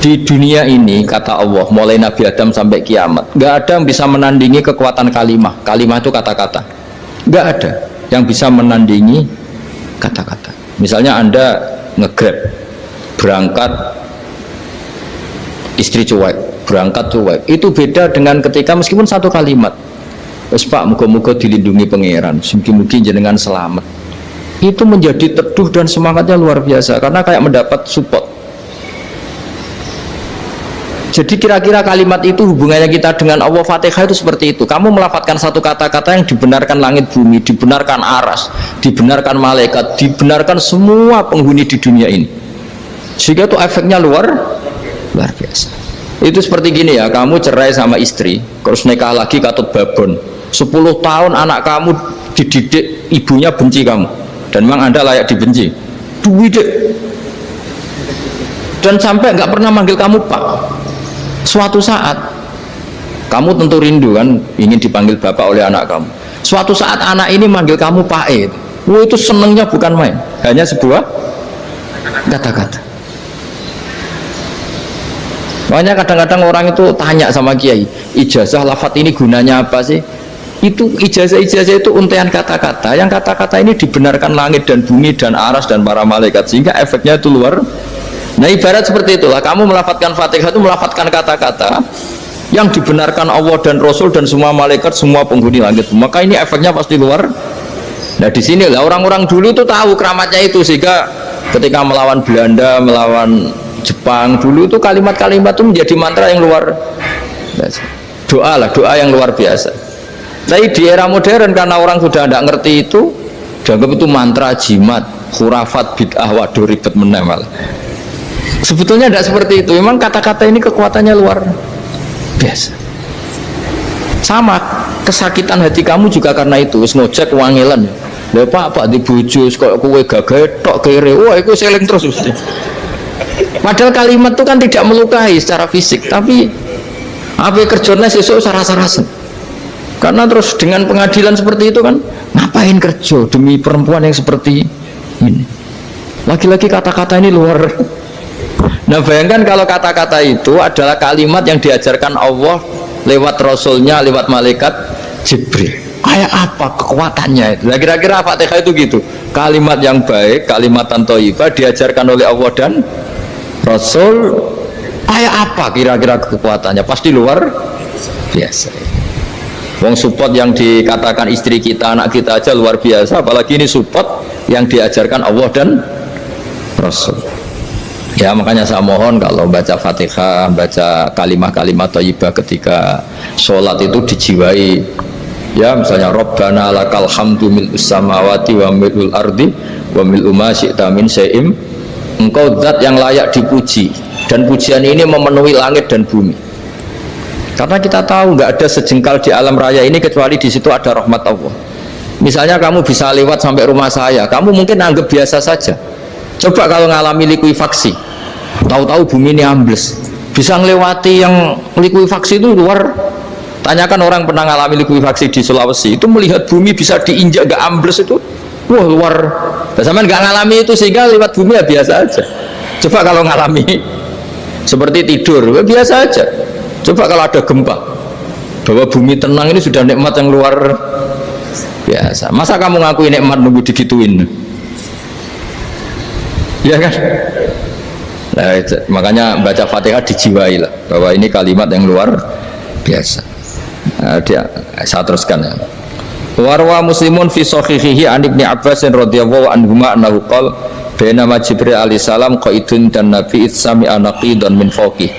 Di dunia ini kata Allah, mulai Nabi Adam sampai kiamat, nggak ada yang bisa menandingi kekuatan kalimah. Kalimah itu kata-kata, nggak ada yang bisa menandingi kata-kata. Misalnya Anda nge-grab berangkat, istri cuek, berangkat cuek, itu beda dengan ketika meskipun satu kalimat, wes Pak muga-muga dilindungi pangeran, mungkin jenengan selamat, itu menjadi teduh dan semangatnya luar biasa karena kayak mendapat support. Jadi kira-kira kalimat itu hubungannya kita dengan Allah, Fatihah itu seperti itu. Kamu melafadzkan satu kata-kata yang dibenarkan langit bumi, dibenarkan aras, dibenarkan malaikat, dibenarkan semua penghuni di dunia ini. Sehingga itu efeknya luar biasa. Itu seperti gini ya, kamu cerai sama istri, terus nikah lagi katut babon. 10 tahun anak kamu dididik, ibunya benci kamu, dan memang Anda layak dibenci. Dididik. Dan sampai nggak pernah manggil kamu Pak. Suatu saat kamu tentu rindu kan ingin dipanggil bapak oleh anak kamu. Suatu saat anak ini manggil kamu Pak E. Wah, itu senengnya bukan main, hanya sebuah kata-kata. Makanya kadang-kadang orang itu tanya sama kiai, ijazah lafadz ini gunanya apa sih? Itu ijazah-ijazah itu untayan kata-kata, yang kata-kata ini dibenarkan langit dan bumi dan aras dan para malaikat, sehingga efeknya itu luar. Nah ibarat seperti itulah, kamu melafadzkan Fatihah itu melafadzkan kata-kata yang dibenarkan Allah dan Rasul dan semua malaikat, semua penghuni langit, maka ini efeknya pasti luar. Nah di sini lah orang-orang dulu itu tahu keramatnya itu, sehingga ketika melawan Belanda, melawan Jepang dulu itu kalimat-kalimat itu menjadi mantra yang luar biasa. Doa lah, doa yang luar biasa. Tapi di era modern karena orang sudah tidak ngerti itu, dianggap itu mantra, jimat, khurafat, bid'ah, waduh ribet menemal. Sebetulnya tidak seperti itu. Memang kata-kata ini kekuatannya luar biasa. Sama kesakitan hati kamu juga karena itu. Wis ngojek wangilan. Lha Pak di bojo kok kowe gagah tok kere. Wah, iku seling terus mesti. Padahal kalimat itu kan tidak melukai secara fisik, tapi apa kerjanya sesuk sarasa-rasen. Karena terus dengan pengadilan seperti itu kan, ngapain kerja demi perempuan yang seperti ini? Lagi-lagi kata-kata ini luar. Nah bayangkan kalau kata-kata itu adalah kalimat yang diajarkan Allah lewat Rasulnya, lewat malaikat Jibril. Kayak apa kekuatannya itu? Nah, kira-kira Fatihah itu gitu. Kalimat yang baik, kalimatan thayyibah diajarkan oleh Allah dan Rasul. Kayak apa kira-kira kekuatannya? Pasti luar biasa. Wong support yang dikatakan istri kita, anak kita aja luar biasa, apalagi ini support yang diajarkan Allah dan Rasul. Ya makanya saya mohon kalau baca Fatihah, baca kalimat-kalimat thayyibah ketika sholat itu dijiwai. Ya misalnya Rabbana lakal hamdu mil'us samawati wa mil'ul ardi wa mil'u ma syi'ta min syai'im. Engkau zat yang layak dipuji, dan pujian ini memenuhi langit dan bumi. Karena kita tahu nggak ada sejengkal di alam raya ini kecuali di situ ada rahmat Allah. Misalnya kamu bisa lewat sampai rumah saya, kamu mungkin anggap biasa saja. Coba kalau ngalami likuifaksi, tahu-tahu bumi ini ambles, bisa ngelewati yang likuifaksi itu luar. Tanyakan orang pernah ngalami likuifaksi di Sulawesi, itu melihat bumi bisa diinjak gak ambles itu, wah luar. Sampean gak ngalami itu sehingga lewat bumi ya biasa aja. Coba kalau ngalami seperti tidur, ya biasa aja. Coba kalau ada gempa, bahwa bumi tenang ini sudah nikmat yang luar biasa. Masa kamu ngakui nikmat nunggu digituin? Ya kan? Nah, makanya baca Fatihah dijiwai lah bahwa ini kalimat yang luar biasa. Nah, saya teruskan ya. Warwa Muslimun fi sahihihi an Ibnu Abbas radhiyallahu anhuma annahu qala bainama Jibril alaihi salam qaidun dan Nabi itsami anaqidan min fawqih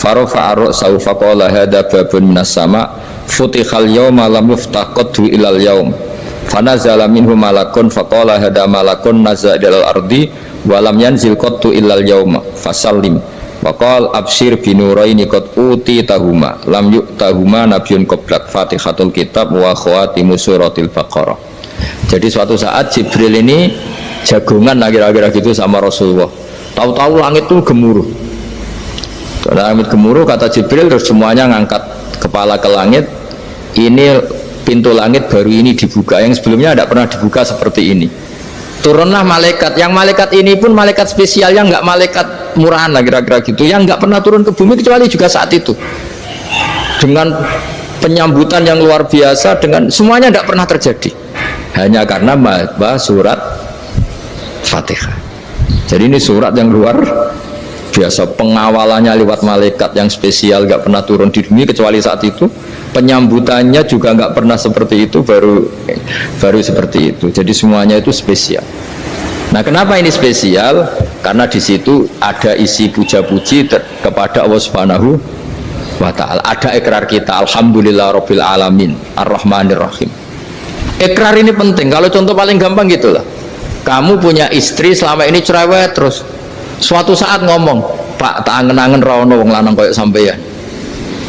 farafa ra'sahu faqala hadza babun minas sama futihal yawma lam yuftah qaddu ilal yaum fanazala minhu malakun faqala hadza malakun nazala ilal ardi wa lam yanzil qaddu ilal yauma fasallim waqal abshir binuraini qad utitahuma lam yu'tahuma nabiyyun qablak fatihatul kitab wa khawatimu suratil baqarah. Jadi suatu saat Jibril ini jagongan kira-kira gitu sama Rasulullah, tahu-tahu langit itu gemuruh. Langit gemuruh, kata Jibril, terus semuanya ngangkat kepala ke langit. Ini pintu langit baru ini dibuka, yang sebelumnya tidak pernah dibuka seperti ini. Turunlah malaikat, yang malaikat ini pun malaikat spesial, yang nggak malaikat murahan lah kira-kira gitu, yang nggak pernah turun ke bumi kecuali juga saat itu, dengan penyambutan yang luar biasa, dengan semuanya tidak pernah terjadi, hanya karena bahas surat Fatihah. Jadi ini surat yang luar biasa, pengawalannya lewat malaikat yang spesial, nggak pernah turun di bumi kecuali saat itu, penyambutannya juga nggak pernah seperti itu, baru seperti itu. Jadi semuanya itu spesial. Nah, kenapa ini spesial? Karena di situ ada isi puja-puji kepada Allah Subhanahu wa Ta'ala. Ada ikrar kita, alhamdulillah rabbil alamin ar-rahmanir rahim. Ikrar ini penting. Kalau contoh paling gampang gitulah, kamu punya istri selama ini cerewet terus, suatu saat ngomong, Pak, tak angen-angen rawono wong lanang koyo sampeyan.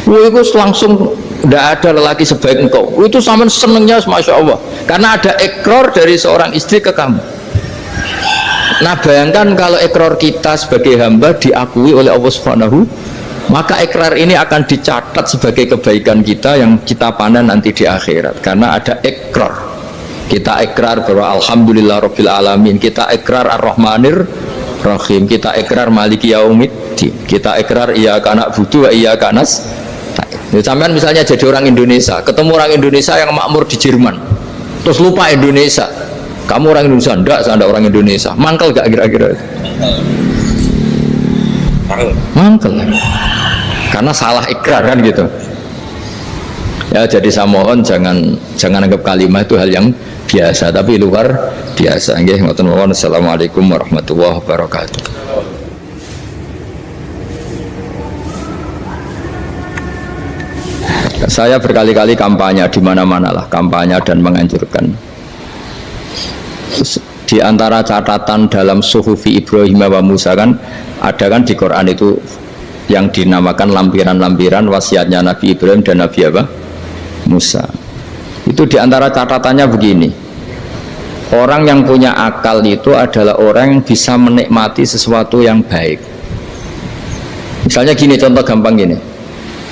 Wah, itu langsung tidak ada lelaki sebaik engkau. Itu sama senengnya, masya Allah, karena ada ikrar dari seorang istri ke kamu. Nah, bayangkan kalau ikrar kita sebagai hamba diakui oleh Allah Subhanahu, maka ikrar ini akan dicatat sebagai kebaikan kita yang kita panen nanti di akhirat, karena ada ikrar. Kita ikrar bahwa alhamdulillah rabbil alamin, kita ikrar ar-rahmanir rahim, kita ikrar maliki yaumiddin, kita ikrar iyyaka na'budu wa iyyaka nasta'in. Sampean misalnya jadi orang Indonesia, ketemu orang Indonesia yang makmur di Jerman, terus lupa Indonesia. Kamu orang Indonesia? Enggak, saya enggak orang Indonesia. Mangkel gak kira-kira? Mangkel. Karena salah ikrar kan gitu. Ya, jadi saya mohon jangan anggap kalimat itu hal yang biasa, tapi luar biasa. Nggih, ngoten mawon. Assalamualaikum warahmatullahi wabarakatuh. Saya berkali-kali kampanye di mana-mana lah, kampanye dan menganjurkan. Di antara catatan dalam Suhufi Ibrahim wa Musa kan ada kan di Quran itu yang dinamakan lampiran-lampiran wasiatnya Nabi Ibrahim dan Nabi apa? Musa. Itu di antara catatannya begini. Orang yang punya akal itu adalah orang yang bisa menikmati sesuatu yang baik. Misalnya gini, contoh gampang gini.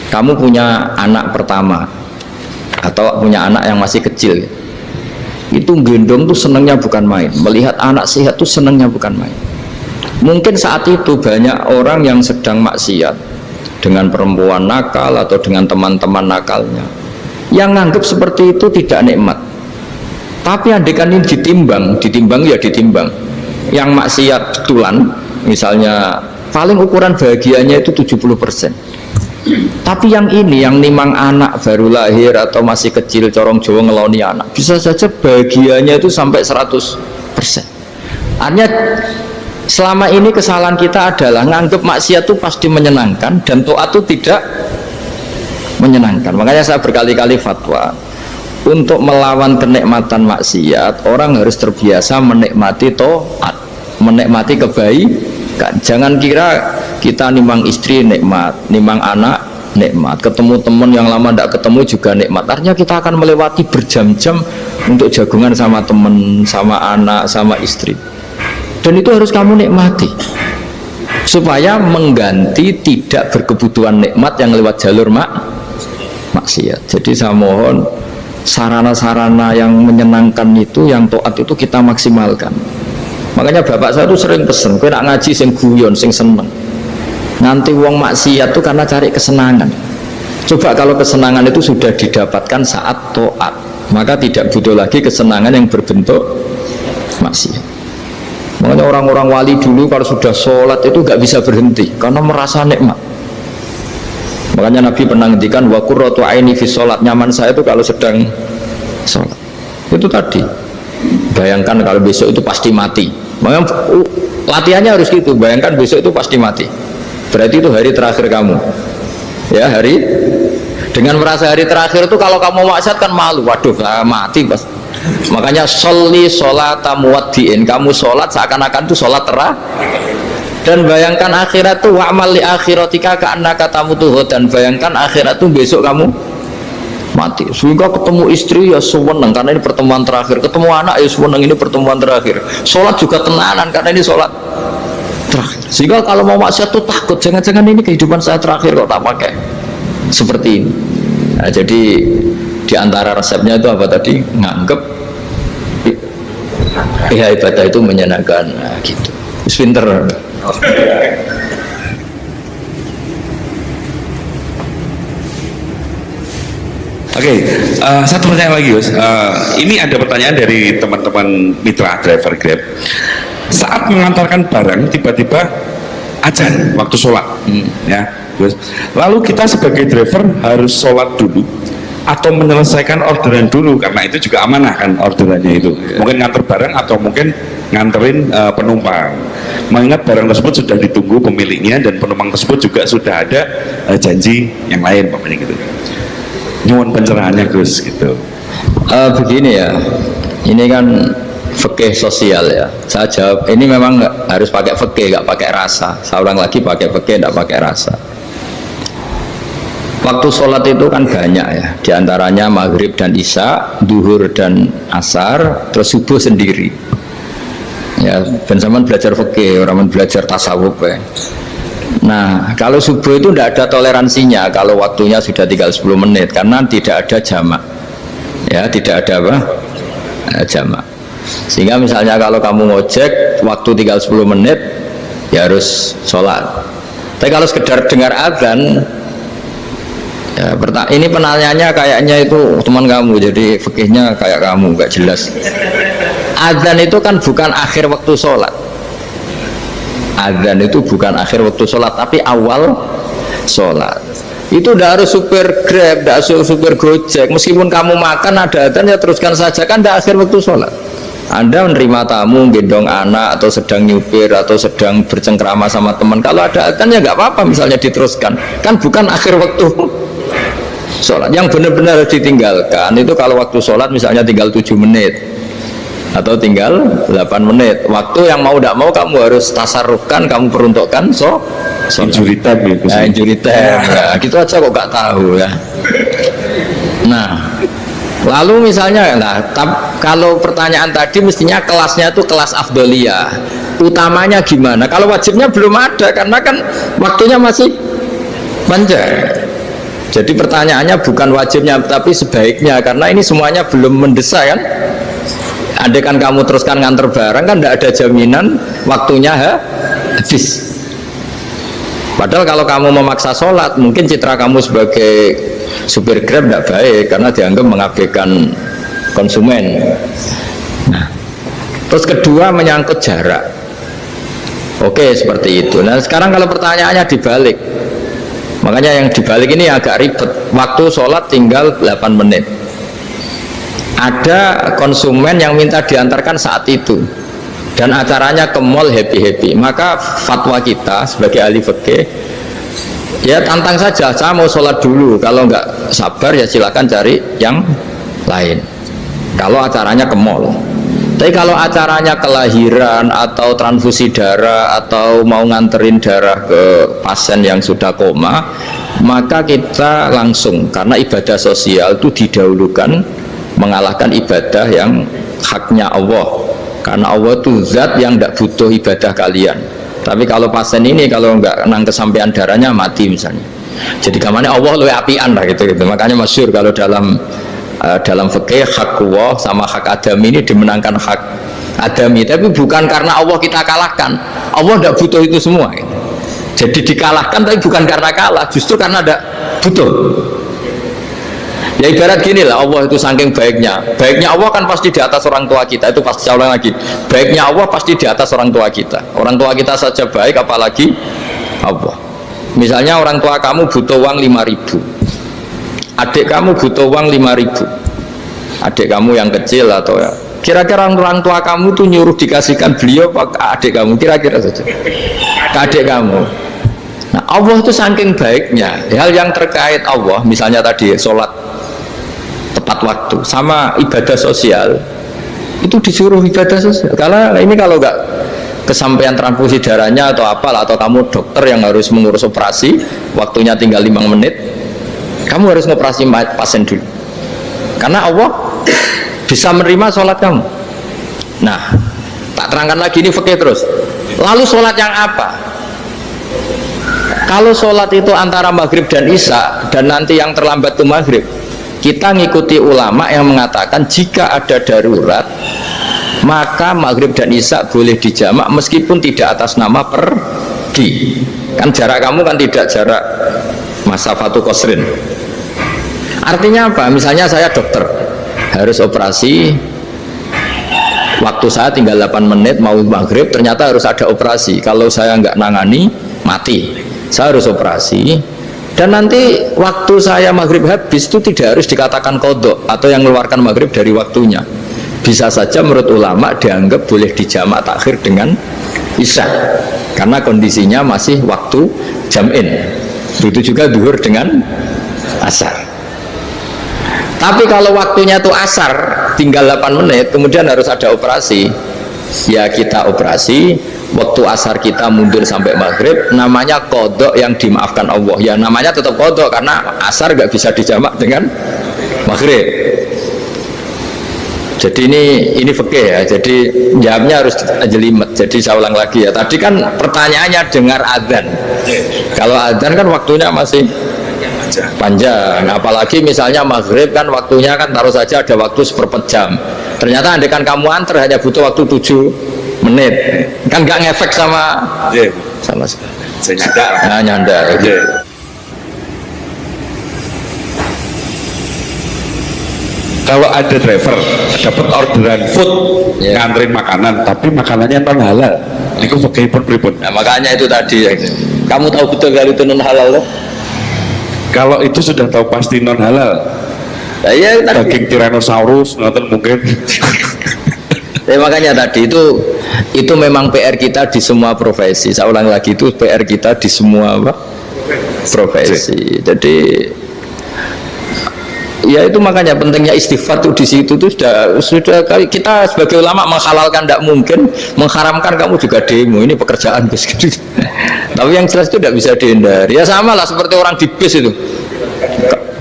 Kamu punya anak pertama atau punya anak yang masih kecil, itu gendong tuh senangnya bukan main, melihat anak sehat tuh senangnya bukan main. Mungkin saat itu banyak orang yang sedang maksiat dengan perempuan nakal atau dengan teman-teman nakalnya, yang nganggap seperti itu tidak nikmat. Tapi andaikan ini ditimbang ya ditimbang, yang maksiat tulan misalnya paling ukuran bahagianya itu 70%. Tapi yang ini, yang nimang anak baru lahir atau masih kecil, corong Jawa ngeloni anak, bisa saja bahagianya itu sampai 100%. Artinya selama ini kesalahan kita adalah nganggap maksiat itu pasti menyenangkan dan taat itu tidak menyenangkan. Makanya saya berkali-kali fatwa, untuk melawan kenikmatan maksiat, orang harus terbiasa menikmati taat, menikmati kebaikan. Jangan kira kita nimang istri nikmat, nimang anak nikmat, ketemu teman yang lama tidak ketemu juga nikmat. Artinya kita akan melewati berjam-jam untuk jagungan sama teman, sama anak, sama istri. dan itu harus kamu nikmati supaya mengganti tidak berkebutuhan nikmat yang lewat jalur maksiat. Jadi saya mohon sarana-sarana yang menyenangkan itu, yang taat itu kita maksimalkan. Makanya bapak saya tuh sering pesen, kowe nak ngaji sing guyon, sing seneng. Nanti wong maksiat tuh karena cari kesenangan. Coba kalau kesenangan itu sudah didapatkan saat taat, maka tidak butuh lagi kesenangan yang berbentuk maksiat. Makanya orang-orang wali dulu kalau sudah sholat itu gak bisa berhenti karena merasa nikmat. Makanya Nabi pernah ngendikan wa qurratu aini fi sholat, nyaman saya itu kalau sedang sholat. Itu tadi. Bayangkan kalau besok itu pasti mati. Makanya latihannya harus gitu. Bayangkan besok itu pasti mati. Berarti itu hari terakhir kamu. Ya, hari dengan merasa hari terakhir itu kalau kamu maksiat kan malu. Waduh, mati pas. Makanya sholli sholata muwaddiin, kamu sholat seakan-akan itu sholat terakhir. Dan bayangkan akhirat itu wa'mal li akhiratika ka'annaka tamutuhu, dan bayangkan akhirat itu besok kamu mati. Sehingga ketemu istri ya seneng karena ini pertemuan terakhir, ketemu anak ya seneng ini pertemuan terakhir, sholat juga tenanan karena ini sholat terakhir. Sehingga kalau mau maksiat tuh takut, jangan-jangan ini kehidupan saya terakhir kok tak pakai seperti ini. Nah, jadi di antara resepnya itu apa tadi? Nganggep ya ibadah itu menyenangkan. Nah, gitu. Pinter. Oke, satu pertanyaan lagi, Gus. Ini ada pertanyaan dari teman-teman mitra driver Grab. Saat mengantarkan barang, tiba-tiba azan waktu sholat, ya, Gus. Lalu kita sebagai driver harus sholat dulu atau menyelesaikan orderan dulu, karena itu juga amanah kan orderannya itu. Mungkin nganter barang atau mungkin nganterin penumpang. Mengingat barang tersebut sudah ditunggu pemiliknya dan penumpang tersebut juga sudah ada janji yang lain, pokoknya gitu. Nyuwun pencerahannya, Gus, gitu. Begini ya, ini kan fikih sosial ya. Saya jawab, ini memang harus pakai fikih, nggak pakai rasa. Saya ulang lagi, pakai fikih, nggak pakai rasa. Waktu sholat itu kan banyak ya, diantaranya maghrib dan isya, duhur dan asar, terus subuh sendiri. Ya, ben sampean belajar fikih, orang belajar tasawuf ya. Nah, kalau subuh itu tidak ada toleransinya kalau waktunya sudah tinggal 10 menit karena tidak ada jamak. Ya, tidak ada apa? Jamak. Sehingga misalnya kalau kamu ngojek waktu tinggal 10 menit ya harus sholat. Tapi kalau sekedar dengar azan ya, ini penanyanya kayaknya itu teman kamu, jadi fikihnya kayak kamu, nggak jelas. Azan itu kan bukan akhir waktu sholat. Azan itu bukan akhir waktu sholat, tapi awal sholat. Itu tidak harus supir Grab, tidak harus supir Gojek. Meskipun kamu makan ada azan ya teruskan saja, kan tidak akhir waktu sholat. Anda menerima tamu, gendong anak, atau sedang nyupir, atau sedang bercengkrama sama teman. Kalau ada azan ya nggak apa-apa, misalnya diteruskan. Kan bukan akhir waktu sholat. Yang benar-benar harus ditinggalkan itu kalau waktu sholat misalnya tinggal 7 menit atau tinggal 8 menit. Waktu yang mau tidak mau kamu harus tasarrufkan, kamu peruntukkan injury time ya, ya, injury time ya, gitu aja kok gak tahu ya. Nah, lalu misalnya kalau pertanyaan tadi mestinya kelasnya itu kelas afdoliyah, utamanya gimana? Kalau wajibnya belum ada karena kan waktunya masih panjang. Jadi pertanyaannya bukan wajibnya tapi sebaiknya, karena ini semuanya belum mendesak kan. Andai kan kamu teruskan nganter barang kan tidak ada jaminan waktunya habis. Padahal kalau kamu memaksa sholat, mungkin citra kamu sebagai supir Grab tidak baik karena dianggap mengabaikan konsumen. Nah, terus kedua menyangkut jarak. Oke, seperti itu. Nah, sekarang kalau pertanyaannya dibalik, makanya yang dibalik ini agak ribet. Waktu sholat tinggal 8 menit. Ada konsumen yang minta diantarkan saat itu dan acaranya ke mall happy-happy, maka fatwa kita sebagai ahli fikih ya tantang saja, saya mau sholat dulu, kalau nggak sabar ya silakan cari yang lain kalau acaranya ke mall. Tapi kalau acaranya kelahiran atau transfusi darah atau mau nganterin darah ke pasien yang sudah koma, maka kita langsung, karena ibadah sosial itu didahulukan mengalahkan ibadah yang haknya Allah. Karena Allah itu zat yang tidak butuh ibadah kalian. Tapi kalau pasien ini kalau nggak nang kesampaian darahnya mati misalnya. Jadi kamarnya Allah lebih apian lah gitu. Makanya masyhur kalau dalam fikih hak Allah sama hak Adam ini dimenangkan hak Adami. Tapi bukan karena Allah kita kalahkan. Allah tidak butuh itu semua. Gitu. Jadi dikalahkan tapi bukan karena kalah, justru karena tidak butuh. Ya ibarat gini lah, Allah itu saking baiknya. Baiknya Allah kan pasti di atas orang tua kita. Itu pasti saya ulang lagi. Baiknya Allah pasti di atas orang tua kita. Orang tua kita saja baik, apalagi Allah. Misalnya orang tua kamu butuh uang 5.000. Adik kamu butuh uang 5.000. Adik kamu yang kecil atau ya. Kira-kira orang tua kamu tuh nyuruh dikasihkan beliau ke adik kamu, kira-kira saja. Ke adik kamu. Nah, Allah itu saking baiknya. Hal yang terkait Allah, misalnya tadi sholat tepat waktu sama ibadah sosial itu disuruh ibadah sosial. Karena ini kalau nggak kesampaian transfusi darahnya atau apalah, atau kamu dokter yang harus mengurus operasi, waktunya tinggal 5 menit, kamu harus ngoperasi pasien dulu. Karena Allah bisa menerima sholat kamu. Nah, tak terangkan lagi ini fikih terus. Lalu sholat yang apa? Kalau sholat itu antara maghrib dan isya, dan nanti yang terlambat itu maghrib, kita ngikuti ulama yang mengatakan jika ada darurat maka maghrib dan isya boleh dijamak meskipun tidak atas nama pergi. Kan jarak kamu kan tidak jarak masafatu qasrin. Artinya apa? Misalnya saya dokter harus operasi, waktu saya tinggal 8 menit mau maghrib, ternyata harus ada operasi. Kalau saya nggak nangani mati, saya harus operasi. Dan nanti waktu saya maghrib habis itu tidak harus dikatakan kodok atau yang mengeluarkan maghrib dari waktunya. Bisa saja menurut ulama dianggap boleh dijamak takhir dengan isya karena kondisinya masih waktu jam'in. Begitu juga duhur dengan asar. Tapi kalau waktunya itu asar tinggal 8 menit kemudian harus ada operasi, ya kita operasi. Waktu asar kita mundur sampai maghrib, namanya kodok yang dimaafkan Allah. Ya namanya tetap kodok karena asar gak bisa dijamak dengan maghrib. Jadi ini fikih ya. Jadi jawabnya harus jelimet. Jadi saya ulang lagi ya. Tadi kan pertanyaannya dengar adzan. Kalau adzan kan waktunya masih panjang. Apalagi misalnya maghrib kan waktunya kan taruh saja ada waktu 1/4 jam. Ternyata andekan kamu antar hanya butuh waktu 7 menit, kan nggak ngefek sama sekali. Saya nyanda. Nah, nyanda. Okay. Kalau ada driver dapat orderan food, nganterin makanan, tapi makanannya non halal, itu pakai pripun. Nah, makanya itu tadi. Kamu tahu betul kalau itu non halal loh? Kalau itu sudah tahu pasti non halal. Nah, iya, daging Tyrannosaurus, nonton mungkin. Ya, makanya tadi itu memang PR kita di semua profesi. Saya ulang lagi, itu PR kita di semua profesi. Jadi ya itu makanya pentingnya istighfar tuh di situ tuh sudah kita sebagai ulama menghalalkan tidak mungkin, mengharamkan kamu juga demo. Ini pekerjaan bis gitu. Tapi yang jelas itu tidak bisa dihindari. Ya sama lah seperti orang di bis itu.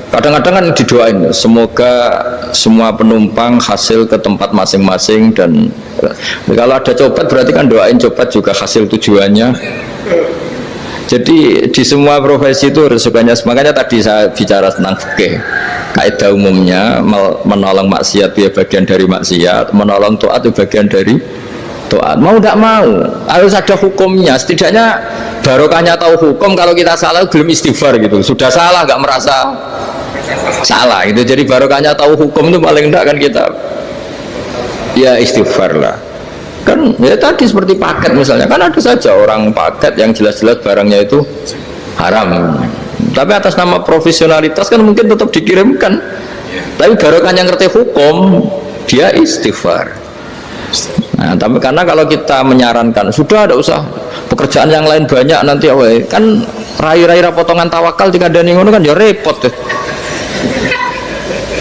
Kadang-kadang kan didoain semoga semua penumpang hasil ke tempat masing-masing, dan kalau ada copet berarti kan doain copet juga hasil tujuannya. Jadi di semua profesi itu resikonya. Makanya tadi saya bicara tentang fikih. Kaidah umumnya menolong maksiat ya bagian dari maksiat, menolong taat itu bagian dari taat. Mau tidak mau harus ada hukumnya. Setidaknya barokahnya tahu hukum. Kalau kita salah belum istighfar gitu, sudah salah nggak merasa salah itu. Jadi barokahnya tahu hukum itu paling enggak kan kita ya istighfar lah. Kan ya tadi seperti paket misalnya, kan ada saja orang paket yang jelas-jelas barangnya itu haram, tapi atas nama profesionalitas kan mungkin tetap dikirimkan. Tapi barokahnya ngerti hukum dia istighfar. Nah, tapi karena kalau kita menyarankan sudah ada usah pekerjaan yang lain banyak nanti kan rai-rai potongan tawakal dikandani ngono kan ya repot deh.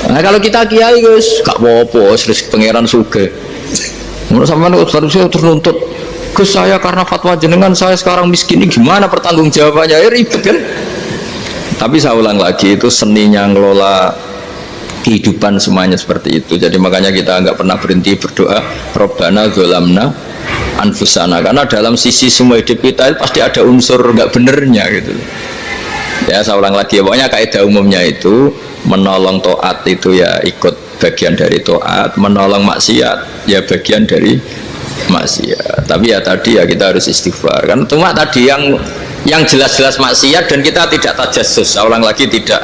Nah kalau kita kiai guys gak apa-apa, rezeki pangeran sugih. Menurut sampean harusnya terus nuntut Gus saya karena fatwa jenengan saya sekarang miskin, ini gimana pertanggungjawabannya? Ya ribet kan. Tapi saya ulang lagi, itu seninya ngelola kehidupan semuanya seperti itu. Jadi makanya kita nggak pernah berhenti berdoa Rabbana dzolamna anfusana, karena dalam sisi semua hidup kita itu pasti ada unsur nggak benernya gitu. Ya saya ulang lagi, pokoknya kaidah umumnya itu menolong taat itu ya ikut bagian dari taat, menolong maksiat ya bagian dari maksiat. Tapi ya tadi ya kita harus istighfar kan, cuma tadi yang jelas-jelas maksiat dan kita tidak tajassus. Saya ulang lagi, tidak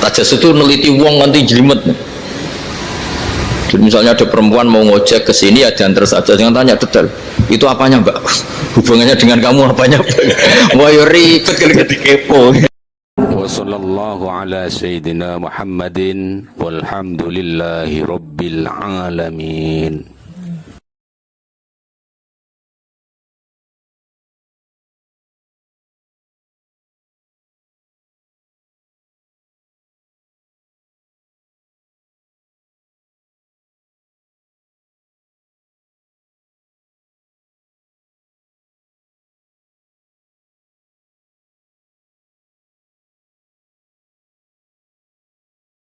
tajassus itu neliti wong nanti jelimet. Jadi misalnya ada perempuan mau ngojek ke sini ya diantar saja, jangan tanya detail itu apanya mbak, hubungannya dengan kamu apanya. Wah ya ribet kalau jadi kepo. Wassallallahu ala sayyidina Muhammadin walhamdulillahi rabbil alamin.